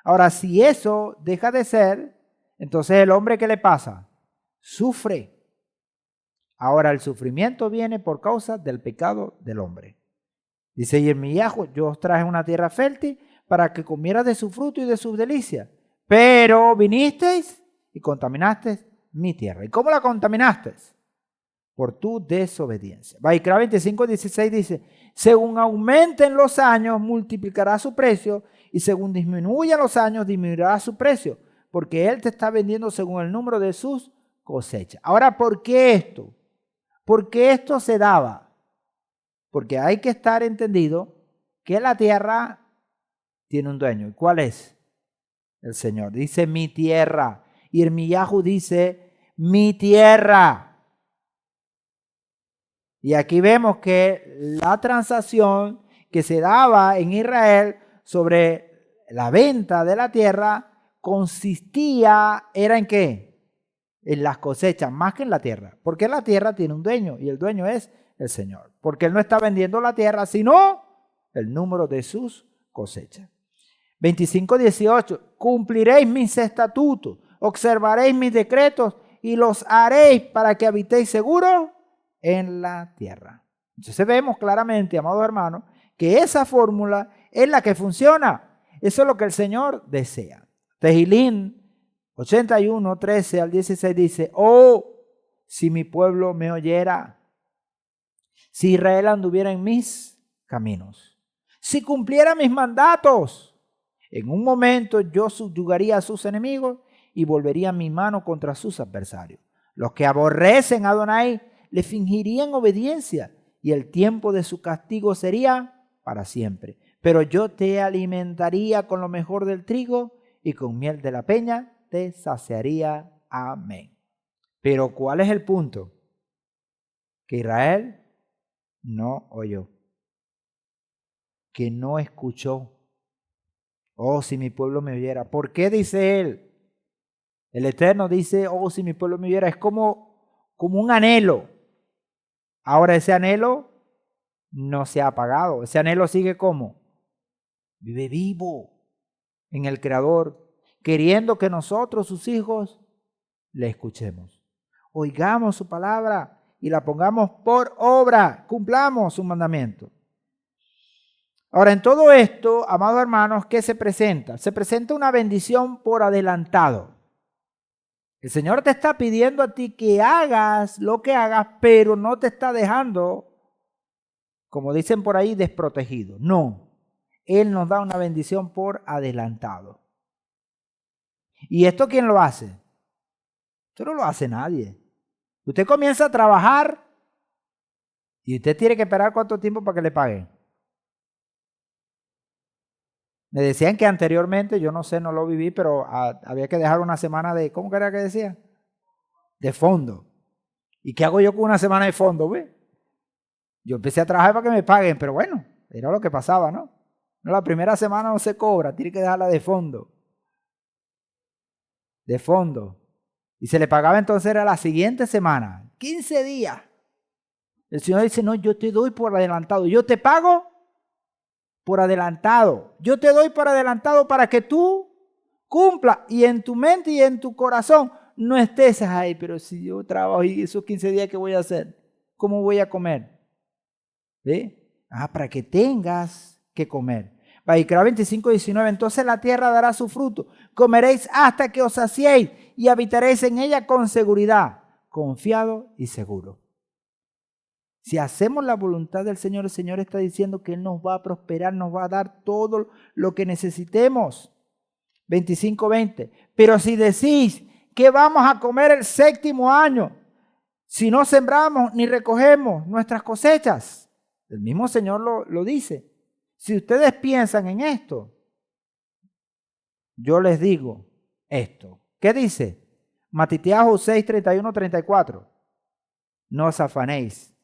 Ahora, si eso deja de ser, entonces el hombre, ¿qué le pasa? Sufre. Ahora, el sufrimiento viene por causa del pecado del hombre. Dice Yirmiyahu: yo os traje una tierra fértil para que comieras de su fruto y de sus delicias, pero vinisteis y contaminasteis mi tierra. ¿Y cómo la contaminasteis? Por tu desobediencia. Vaikra 25:16 dice: según aumenten los años, multiplicará su precio, y según disminuyan los años, disminuirá su precio, porque él te está vendiendo según el número de sus cosechas. Ahora, ¿por qué esto? ¿Por qué esto se daba? Porque hay que estar entendido que la tierra tiene un dueño. ¿Y cuál es? El Señor. Dice mi tierra. Y Yirmiyahu dice mi tierra. Y aquí vemos que la transacción que se daba en Israel sobre la venta de la tierra consistía, ¿era en qué? En las cosechas, más que en la tierra. Porque la tierra tiene un dueño y el dueño es el Señor. Porque Él no está vendiendo la tierra, sino el número de sus cosechas. 25:18, cumpliréis mis estatutos, observaréis mis decretos y los haréis para que habitéis seguros en la tierra. Entonces vemos claramente, amados hermanos, que esa fórmula es la que funciona. Eso es lo que el Señor desea. Tehilín 81, 13 al 16 dice: oh, si mi pueblo me oyera, si Israel anduviera en mis caminos, si cumpliera mis mandatos, en un momento yo subyugaría a sus enemigos y volvería mi mano contra sus adversarios. Los que aborrecen a Adonai le fingirían obediencia y el tiempo de su castigo sería para siempre. Pero yo te alimentaría con lo mejor del trigo y con miel de la peña te saciaría. Amén. Pero ¿cuál es el punto? Que Israel no oyó, que no escuchó. Oh, si mi pueblo me oyera. ¿Por qué dice él? El Eterno dice: oh, si mi pueblo me oyera. Es como un anhelo. Ahora ese anhelo no se ha apagado. Ese anhelo sigue como vive vivo en el Creador, queriendo que nosotros, sus hijos, le escuchemos. Oigamos su palabra y la pongamos por obra. Cumplamos su mandamiento. Ahora, en todo esto, amados hermanos, ¿qué se presenta? Se presenta una bendición por adelantado. El Señor te está pidiendo a ti que hagas lo que hagas, pero no te está dejando, como dicen por ahí, desprotegido. No, Él nos da una bendición por adelantado. ¿Y esto quién lo hace? Esto no lo hace nadie. Usted comienza a trabajar y usted tiene que esperar ¿cuánto tiempo para que le paguen? Me decían que anteriormente, yo no sé, no lo viví, pero había que dejar una semana de, ¿cómo que era que decía? De fondo. ¿Y qué hago yo con una semana de fondo, ve? Yo empecé a trabajar para que me paguen, pero bueno, era lo que pasaba, ¿no? No, la primera semana no se cobra, tiene que dejarla de fondo. De fondo. Y se le pagaba entonces era la siguiente semana, 15 días. El Señor dice: no, yo te doy por adelantado, yo te pago por adelantado. Yo te doy por adelantado para que tú cumplas y en tu mente y en tu corazón no estés ahí, pero si yo trabajo y esos 15 días, ¿qué voy a hacer? ¿Cómo voy a comer? ¿Sí? Para que tengas que comer. Baikra 25:19, entonces la tierra dará su fruto, comeréis hasta que os saciéis y habitaréis en ella con seguridad, confiado y seguro. Si hacemos la voluntad del Señor, el Señor está diciendo que Él nos va a prosperar, nos va a dar todo lo que necesitemos. 25:20, pero si decís que vamos a comer el 7º año, si no sembramos ni recogemos nuestras cosechas, el mismo Señor lo dice. Si ustedes piensan en esto, yo les digo esto. ¿Qué dice? Matitiahu 6:31-34. No os afanéis,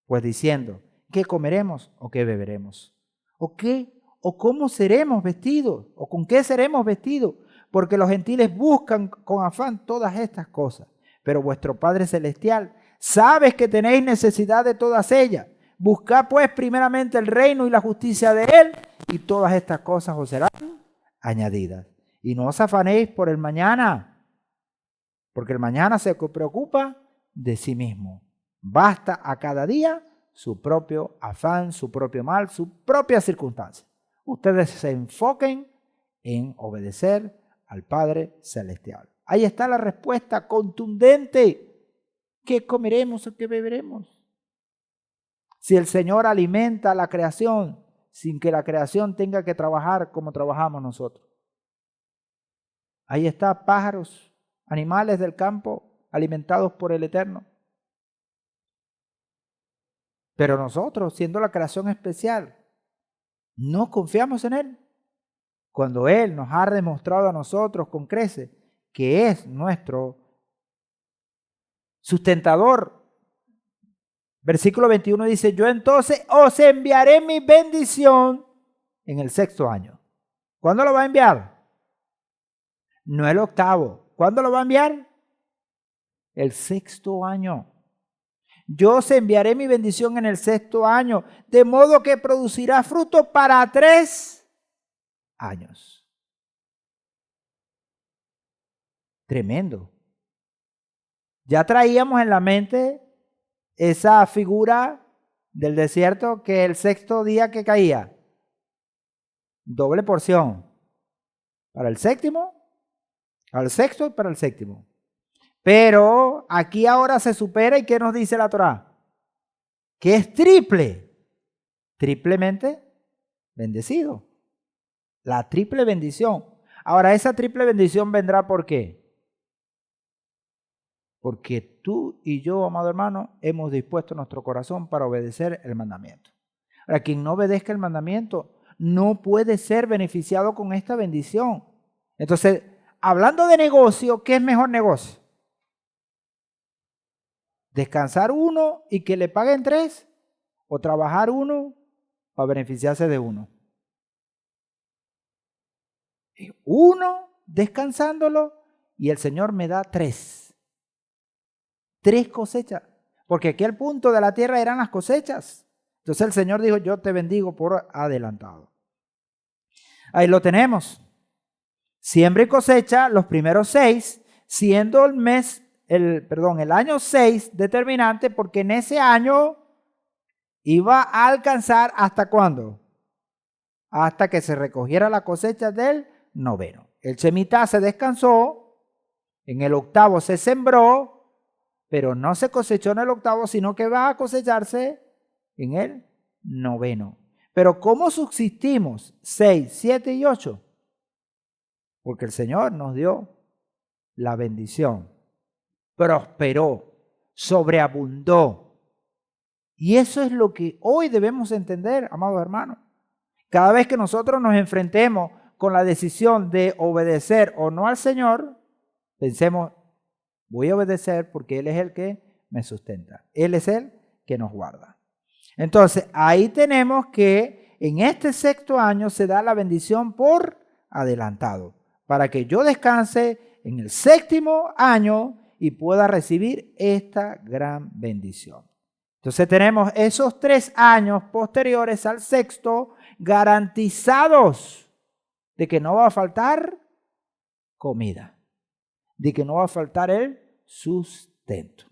pues diciendo, ¿qué comeremos o qué beberemos? ¿O qué o cómo seremos vestidos? ¿O con qué seremos vestidos? Porque los gentiles buscan con afán todas estas cosas. Pero vuestro Padre Celestial sabe que tenéis necesidad de todas ellas. Buscad pues primeramente el reino y la justicia de Él, y todas estas cosas os serán añadidas. Y no os afanéis por el mañana, porque el mañana se preocupa de sí mismo. Basta a cada día su propio afán, su propio mal, su propia circunstancia. Ustedes se enfoquen en obedecer al Padre Celestial. Ahí está la respuesta contundente. ¿Qué comeremos o qué beberemos? Si el Señor alimenta a la creación sin que la creación tenga que trabajar como trabajamos nosotros. Ahí está, pájaros, animales del campo alimentados por el Eterno. Pero nosotros, siendo la creación especial, no confiamos en Él. Cuando Él nos ha demostrado a nosotros con creces que es nuestro sustentador. Versículo 21 dice, yo entonces os enviaré mi bendición en el 6º año. ¿Cuándo lo va a enviar? No el 8º. ¿Cuándo lo va a enviar? El 6º año. Yo os enviaré mi bendición en el 6º año, de modo que producirá fruto para 3 años. Tremendo. Ya traíamos en la mente esa figura del desierto que el 6º día que caía, doble porción. Para el 7º, al 6º y para el 7º. Pero aquí ahora se supera, ¿y qué nos dice la Torá? Que es triplemente bendecido. La triple bendición. Ahora, esa triple bendición vendrá ¿por qué? Porque tú y yo, amado hermano, hemos dispuesto nuestro corazón para obedecer el mandamiento. Ahora, quien no obedezca el mandamiento no puede ser beneficiado con esta bendición. Entonces, hablando de negocio, ¿qué es mejor negocio? ¿Descansar uno y que le paguen 3? ¿O trabajar uno para beneficiarse de uno? Uno descansándolo y el Señor me da 3. 3 cosechas. Porque aquí el punto de la tierra eran las cosechas. Entonces el Señor dijo, yo te bendigo por adelantado. Ahí lo tenemos. Siembra y cosecha los primeros 6, siendo el año 6 determinante, porque en ese año iba a alcanzar ¿hasta cuándo? Hasta que se recogiera la cosecha del 9º. El Shemitah se descansó, en el 8º se sembró, pero no se cosechó en el 8º, sino que va a cosecharse en el 9º. Pero ¿cómo subsistimos 6, 7 y 8? Porque el Señor nos dio la bendición. Prosperó, sobreabundó. Y eso es lo que hoy debemos entender, amados hermanos. Cada vez que nosotros nos enfrentemos con la decisión de obedecer o no al Señor, pensemos, voy a obedecer porque Él es el que me sustenta. Él es el que nos guarda. Entonces, ahí tenemos que en este 6º año se da la bendición por adelantado, para que yo descanse en el 7º año y pueda recibir esta gran bendición. Entonces tenemos esos 3 años posteriores al 6º garantizados de que no va a faltar comida. de que no va a faltar el sustento.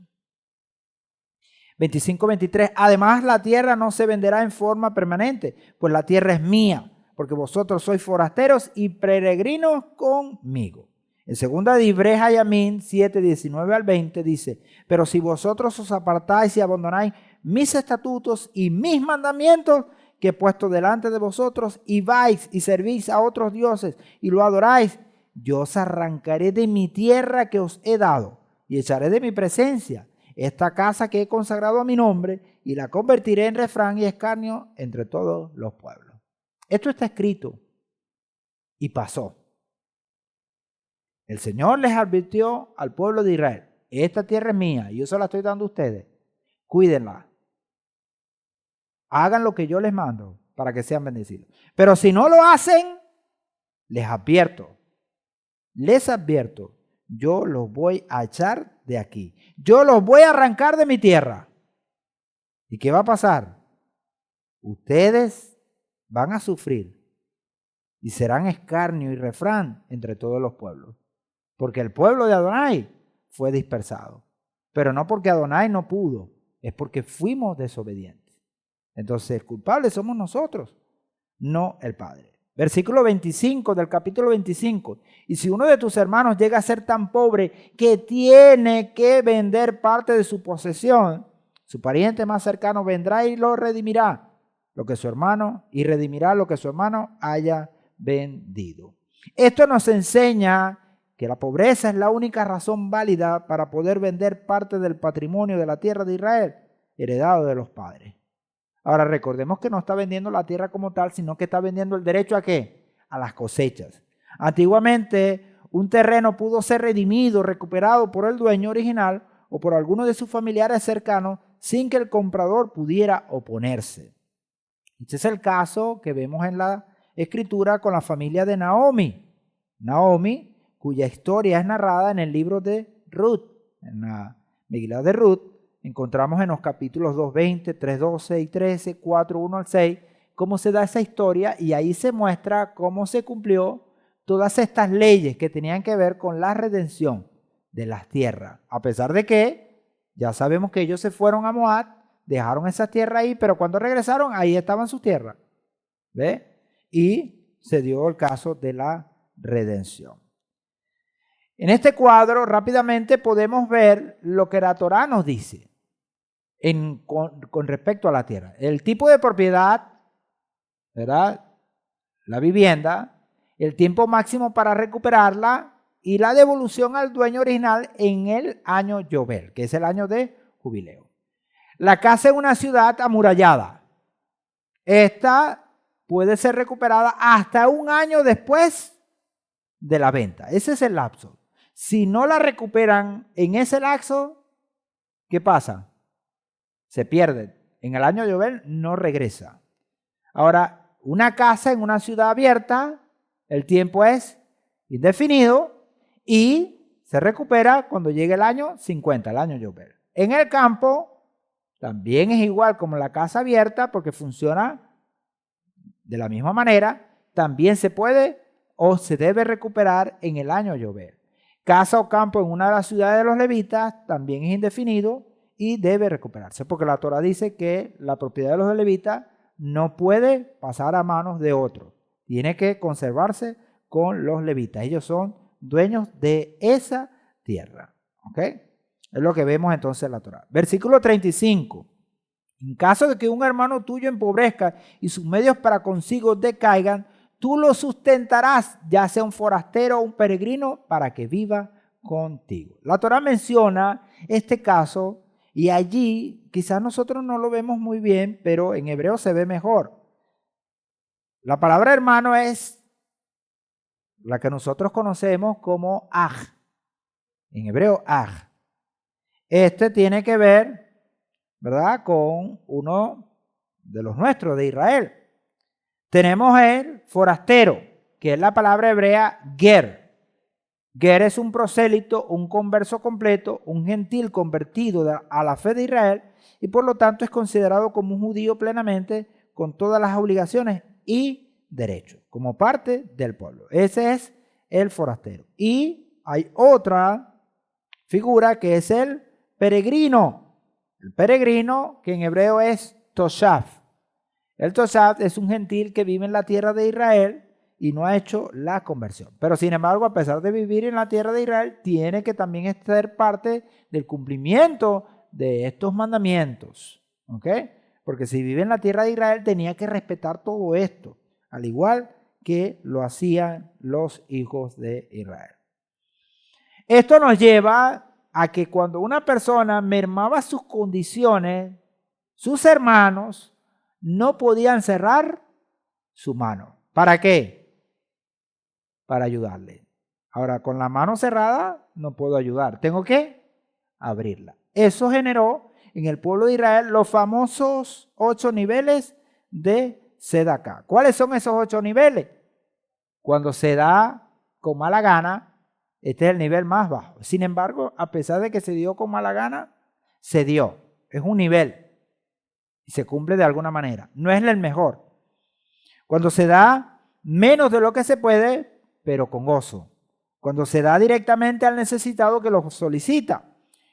25-23. Además, la tierra no se venderá en forma permanente, pues la tierra es mía, porque vosotros sois forasteros y peregrinos conmigo. En 2 de Ibreja-Yamín 7:19-20 dice: pero si vosotros os apartáis y abandonáis mis estatutos y mis mandamientos que he puesto delante de vosotros, y vais y servís a otros dioses y lo adoráis, yo os arrancaré de mi tierra que os he dado y echaré de mi presencia esta casa que he consagrado a mi nombre, y la convertiré en refrán y escarnio entre todos los pueblos. Esto está escrito y pasó. El Señor les advirtió al pueblo de Israel: esta tierra es mía y yo se la estoy dando a ustedes. Cuídenla. Hagan lo que yo les mando para que sean bendecidos. Pero si no lo hacen, les advierto, yo los voy a echar de aquí. Yo los voy a arrancar de mi tierra. ¿Y qué va a pasar? Ustedes van a sufrir y serán escarnio y refrán entre todos los pueblos. Porque el pueblo de Adonai fue dispersado. Pero no porque Adonai no pudo, es porque fuimos desobedientes. Entonces el culpable somos nosotros, no el Padre. Versículo 25 del capítulo 25. Y si uno de tus hermanos llega a ser tan pobre que tiene que vender parte de su posesión, su pariente más cercano vendrá y lo redimirá, y redimirá lo que su hermano haya vendido. Esto nos enseña que la pobreza es la única razón válida para poder vender parte del patrimonio de la tierra de Israel, heredado de los padres. Ahora recordemos que no está vendiendo la tierra como tal, sino que está vendiendo el derecho ¿a qué? A las cosechas. Antiguamente, un terreno pudo ser redimido, recuperado por el dueño original o por alguno de sus familiares cercanos sin que el comprador pudiera oponerse. Este es el caso que vemos en la Escritura con la familia de Naomi. Naomi, cuya historia es narrada en el libro de Ruth, en la Megilá de Ruth. Encontramos en los capítulos 2:20, 3:12 y 13, 4:1 al 6, cómo se da esa historia, y ahí se muestra cómo se cumplió todas estas leyes que tenían que ver con la redención de las tierras. A pesar de que ya sabemos que ellos se fueron a Moab, dejaron esa tierra ahí, pero cuando regresaron, ahí estaban sus tierras. ¿Ve? Y se dio el caso de la redención. En este cuadro rápidamente podemos ver lo que la Torá nos dice con respecto a la tierra. El tipo de propiedad, ¿verdad? La vivienda, el tiempo máximo para recuperarla y la devolución al dueño original en el año Yobel, que es el año de jubileo. La casa en una ciudad amurallada. Esta puede ser recuperada hasta un año después de la venta. Ese es el lapso. Si no la recuperan en ese lapso, ¿qué pasa? Se pierde. En el año Yobel no regresa. Ahora, una casa en una ciudad abierta, el tiempo es indefinido y se recupera cuando llegue el año 50, el año Yobel. En el campo también es igual como la casa abierta porque funciona de la misma manera. También se puede o se debe recuperar en el año Yobel. Casa o campo en una de las ciudades de los levitas también es indefinido y debe recuperarse, porque la Torá dice que la propiedad de los levitas no puede pasar a manos de otros. Tiene que conservarse con los levitas. Ellos son dueños de esa tierra. ¿Ok? Es lo que vemos entonces en la Torá. Versículo 35. En caso de que un hermano tuyo empobrezca y sus medios para consigo decaigan, tú lo sustentarás, ya sea un forastero o un peregrino, para que viva contigo. La Torá menciona este caso y allí quizás nosotros no lo vemos muy bien, pero en hebreo se ve mejor. La palabra hermano es la que nosotros conocemos como aj. En hebreo aj. Este tiene que ver, ¿verdad?, con uno de los nuestros, de Israel. Tenemos el forastero, que es la palabra hebrea ger. Ger es un prosélito, un converso completo, un gentil convertido a la fe de Israel y por lo tanto es considerado como un judío plenamente con todas las obligaciones y derechos, como parte del pueblo. Ese es el forastero. Y hay otra figura que es el peregrino. El peregrino, que en hebreo es Toshav. El Toshav es un gentil que vive en la tierra de Israel y no ha hecho la conversión. Pero sin embargo, a pesar de vivir en la tierra de Israel, tiene que también ser parte del cumplimiento de estos mandamientos. ¿Ok? Porque si vive en la tierra de Israel, tenía que respetar todo esto, al igual que lo hacían los hijos de Israel. Esto nos lleva a que cuando una persona mermaba sus condiciones, sus hermanos no podían cerrar su mano. ¿Para qué? Para ayudarle. Ahora, con la mano cerrada no puedo ayudar. Tengo que abrirla. Eso generó en el pueblo de Israel los famosos 8 niveles de Sedaká. ¿Cuáles son esos 8 niveles? Cuando se da con mala gana, este es el nivel más bajo. Sin embargo, a pesar de que se dio con mala gana, se dio. Es un nivel y se cumple de alguna manera. No es el mejor. Cuando se da menos de lo que se puede, pero con gozo. Cuando se da directamente al necesitado que lo solicita.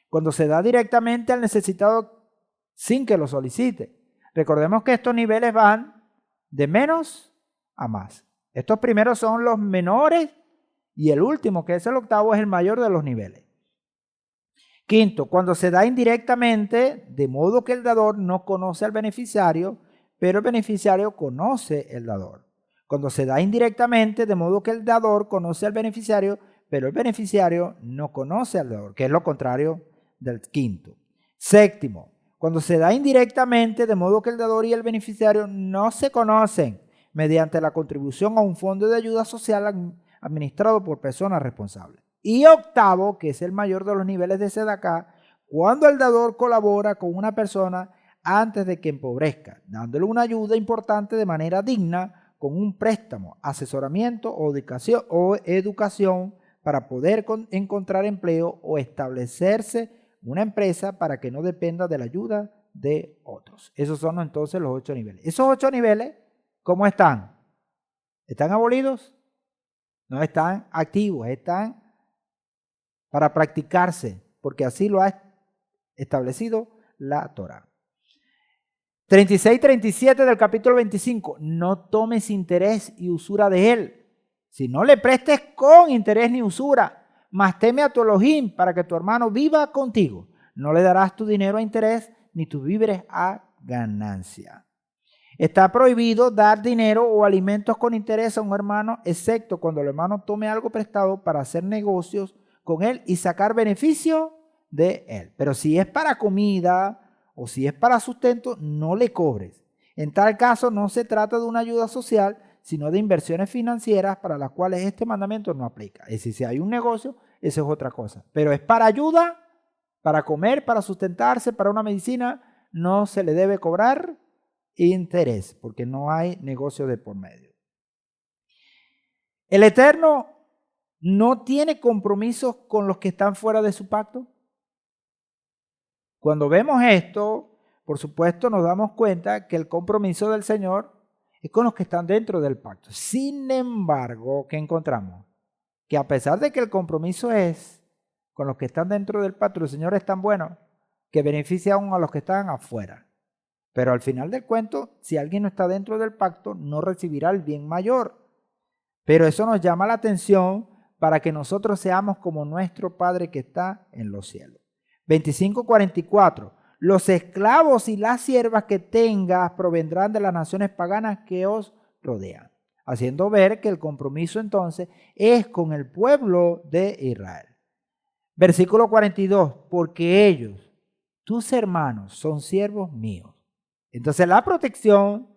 Cuando se da directamente al necesitado sin que lo solicite. Recordemos que estos niveles van de menos a más. Estos primeros son los menores y el último, que es el octavo, es el mayor de los niveles. Quinto, cuando se da indirectamente, de modo que el dador no conoce al beneficiario, pero el beneficiario conoce el dador. Cuando se da indirectamente, de modo que el dador conoce al beneficiario, pero el beneficiario no conoce al dador, que es lo contrario del quinto. Séptimo, cuando se da indirectamente, de modo que el dador y el beneficiario no se conocen mediante la contribución a un fondo de ayuda social administrado por personas responsables. Y octavo, que es el mayor de los niveles de Sedaká, cuando el dador colabora con una persona antes de que empobrezca, dándole una ayuda importante de manera digna, con un préstamo, asesoramiento o educación para poder encontrar empleo o establecerse una empresa para que no dependa de la ayuda de otros. Esos son entonces los 8 niveles. Esos 8 niveles, ¿cómo están? ¿Están abolidos? No están activos, están para practicarse, porque así lo ha establecido la Torá. 36-37 del capítulo 25. No tomes interés y usura de él, si no le prestes con interés ni usura, mas teme a tu Elohim para que tu hermano viva contigo. No le darás tu dinero a interés ni tus víveres a ganancia. Está prohibido dar dinero o alimentos con interés a un hermano, excepto cuando el hermano tome algo prestado para hacer negocios con él y sacar beneficio de él. Pero si es para comida o si es para sustento, no le cobres. En tal caso, no se trata de una ayuda social, sino de inversiones financieras para las cuales este mandamiento no aplica. Es decir, si hay un negocio, eso es otra cosa. Pero es para ayuda, para comer, para sustentarse, para una medicina, no se le debe cobrar interés, porque no hay negocio de por medio. El Eterno no tiene compromisos con los que están fuera de su pacto. Cuando vemos esto, por supuesto nos damos cuenta que el compromiso del Señor es con los que están dentro del pacto. Sin embargo, ¿qué encontramos? Que a pesar de que el compromiso es con los que están dentro del pacto, el Señor es tan bueno que beneficia aún a los que están afuera. Pero al final del cuento, si alguien no está dentro del pacto, no recibirá el bien mayor. Pero eso nos llama la atención para que nosotros seamos como nuestro Padre que está en los cielos. 25:44. Los esclavos y las siervas que tengas provendrán de las naciones paganas que os rodean. Haciendo ver que el compromiso entonces es con el pueblo de Israel. Versículo 42. Porque ellos, tus hermanos, son siervos míos. Entonces la protección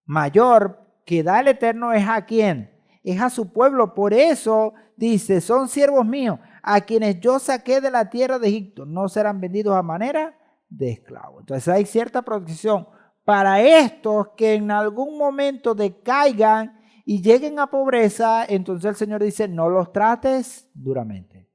mayor que da el Eterno es ¿a quién? Es a su pueblo. Por eso dice, son siervos míos, a quienes yo saqué de la tierra de Egipto. No serán vendidos a manera de esclavos. Entonces hay cierta protección para estos que en algún momento decaigan y lleguen a pobreza. Entonces el Señor dice, no los trates duramente.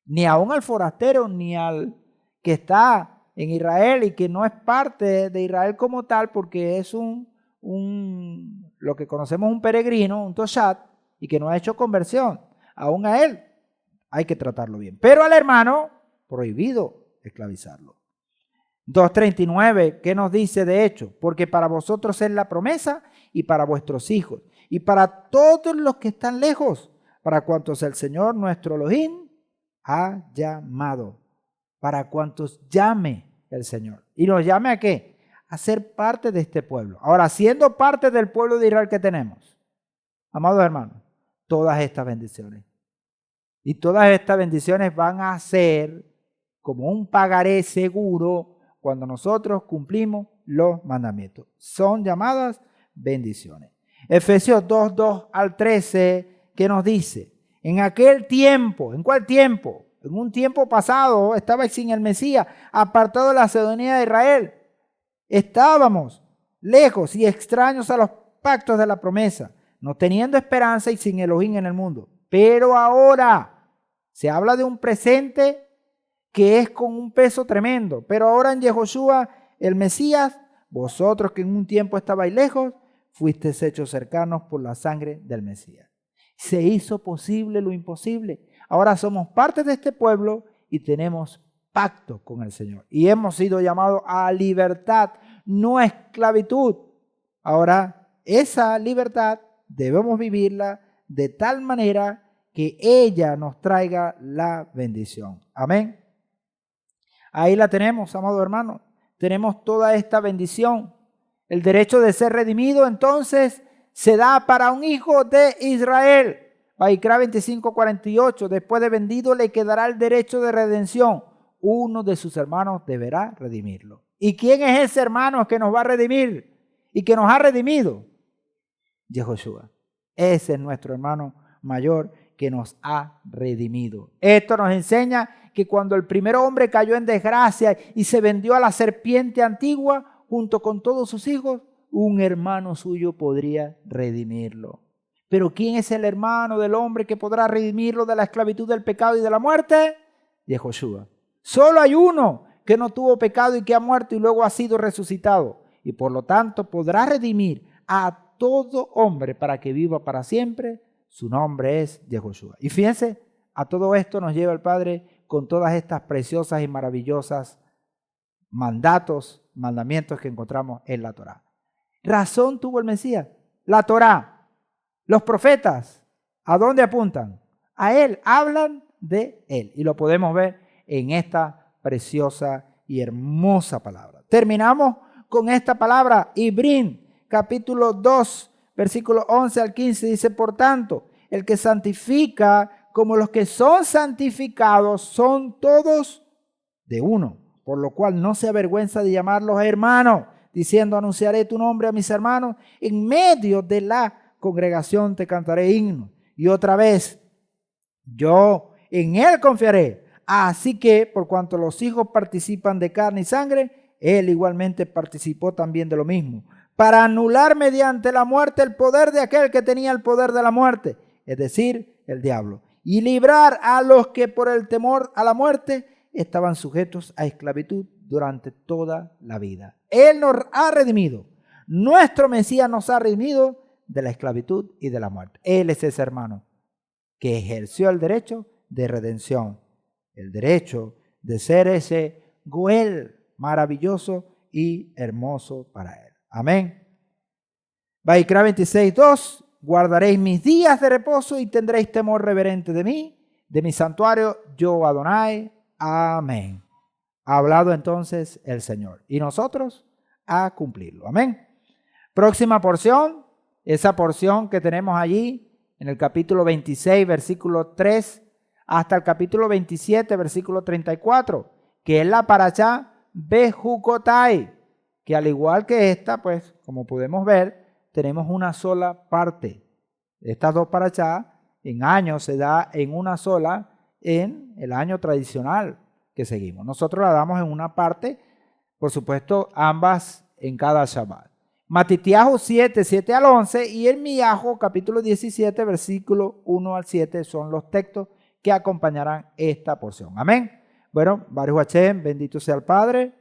Ni aún al forastero, ni al que está en Israel y que no es parte de Israel como tal, porque es lo que conocemos un peregrino, un toshat, y que no ha hecho conversión. Aún a él Hay que tratarlo bien. Pero al hermano, prohibido esclavizarlo. 2:39, ¿qué nos dice de hecho? Porque para vosotros es la promesa y para vuestros hijos y para todos los que están lejos, para cuantos el Señor nuestro Elohim ha llamado, para cuantos llame el Señor. ¿Y nos llame a qué? A ser parte de este pueblo. Ahora, siendo parte del pueblo de Israel que tenemos, amados hermanos, todas estas bendiciones. Y todas estas bendiciones van a ser como un pagaré seguro cuando nosotros cumplimos los mandamientos. Son llamadas bendiciones. Efesios 2:2-13, ¿qué nos dice? En aquel tiempo, ¿en cuál tiempo? En un tiempo pasado estaba sin el Mesías, apartado de la ciudadanía de Israel. Estábamos lejos y extraños a los pactos de la promesa, no teniendo esperanza y sin Elohim en el mundo. Pero ahora se habla de un presente que es con un peso tremendo. Pero ahora en Yehoshua, el Mesías, vosotros que en un tiempo estabais lejos, fuisteis hechos cercanos por la sangre del Mesías. Se hizo posible lo imposible. Ahora somos parte de este pueblo y tenemos pacto con el Señor. Y hemos sido llamados a libertad, no a esclavitud. Ahora, esa libertad debemos vivirla de tal manera que ella nos traiga la bendición. Amén. Ahí la tenemos, amado hermano. Tenemos toda esta bendición. El derecho de ser redimido, entonces, se da para un hijo de Israel. Vaikra 25:48. Después de vendido le quedará el derecho de redención. Uno de sus hermanos deberá redimirlo. ¿Y quién es ese hermano que nos va a redimir y que nos ha redimido? Yehoshua. Ese es nuestro hermano mayor que nos ha redimido. Esto nos enseña que cuando el primer hombre cayó en desgracia y se vendió a la serpiente antigua junto con todos sus hijos, un hermano suyo podría redimirlo. Pero ¿quién es el hermano del hombre que podrá redimirlo de la esclavitud del pecado y de la muerte? Yehoshua. Solo hay uno que no tuvo pecado y que ha muerto y luego ha sido resucitado. Y por lo tanto podrá redimir a todo hombre para que viva para siempre. Su nombre es Yehoshua. Y fíjense, a todo esto nos lleva el Padre con todas estas preciosas y maravillosas mandamientos que encontramos en la Torá. Razón tuvo el Mesías. La Torá, los profetas, ¿a dónde apuntan? A Él, hablan de Él. Y lo podemos ver en esta preciosa y hermosa palabra. Terminamos con esta palabra, Ibrín, capítulo 2, versículo 11-15, dice, por tanto, el que santifica como los que son santificados son todos de uno, por lo cual no se avergüenza de llamarlos hermanos, diciendo, anunciaré tu nombre a mis hermanos, en medio de la congregación te cantaré himnos. Y otra vez, yo en él confiaré. Así que, por cuanto los hijos participan de carne y sangre, él igualmente participó también de lo mismo, para anular mediante la muerte el poder de aquel que tenía el poder de la muerte, es decir, el diablo, y librar a los que por el temor a la muerte estaban sujetos a esclavitud durante toda la vida. Él nos ha redimido. Nuestro Mesías nos ha redimido de la esclavitud y de la muerte. Él es ese hermano que ejerció el derecho de redención, el derecho de ser ese Goel maravilloso y hermoso para él. Amén. Vaikra 26:2. Guardaréis mis días de reposo y tendréis temor reverente de mí, de mi santuario, yo Adonai. Amén. Ha hablado entonces el Señor y nosotros a cumplirlo. Amén. Próxima porción, esa porción que tenemos allí en el capítulo 26, versículo 3, hasta el capítulo 27, versículo 34, que es la parashá Bejucotai, que al igual que esta, pues, como podemos ver, tenemos una sola parte. Estas dos parashá en años se da en una sola en el año tradicional que seguimos. Nosotros la damos en una parte, por supuesto, ambas en cada Shabbat. Matitiahu 7, 7-11 y Ermiyahu capítulo 17, versículo 1-7 son los textos que acompañarán esta porción. Amén. Bueno, Baruch Hashem, bendito sea el Padre.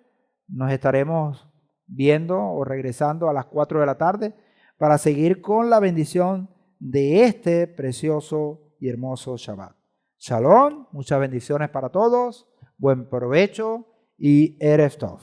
Nos estaremos viendo o regresando a las 4 de la tarde para seguir con la bendición de este precioso y hermoso Shabbat. Shalom, muchas bendiciones para todos, buen provecho y Erev Tov.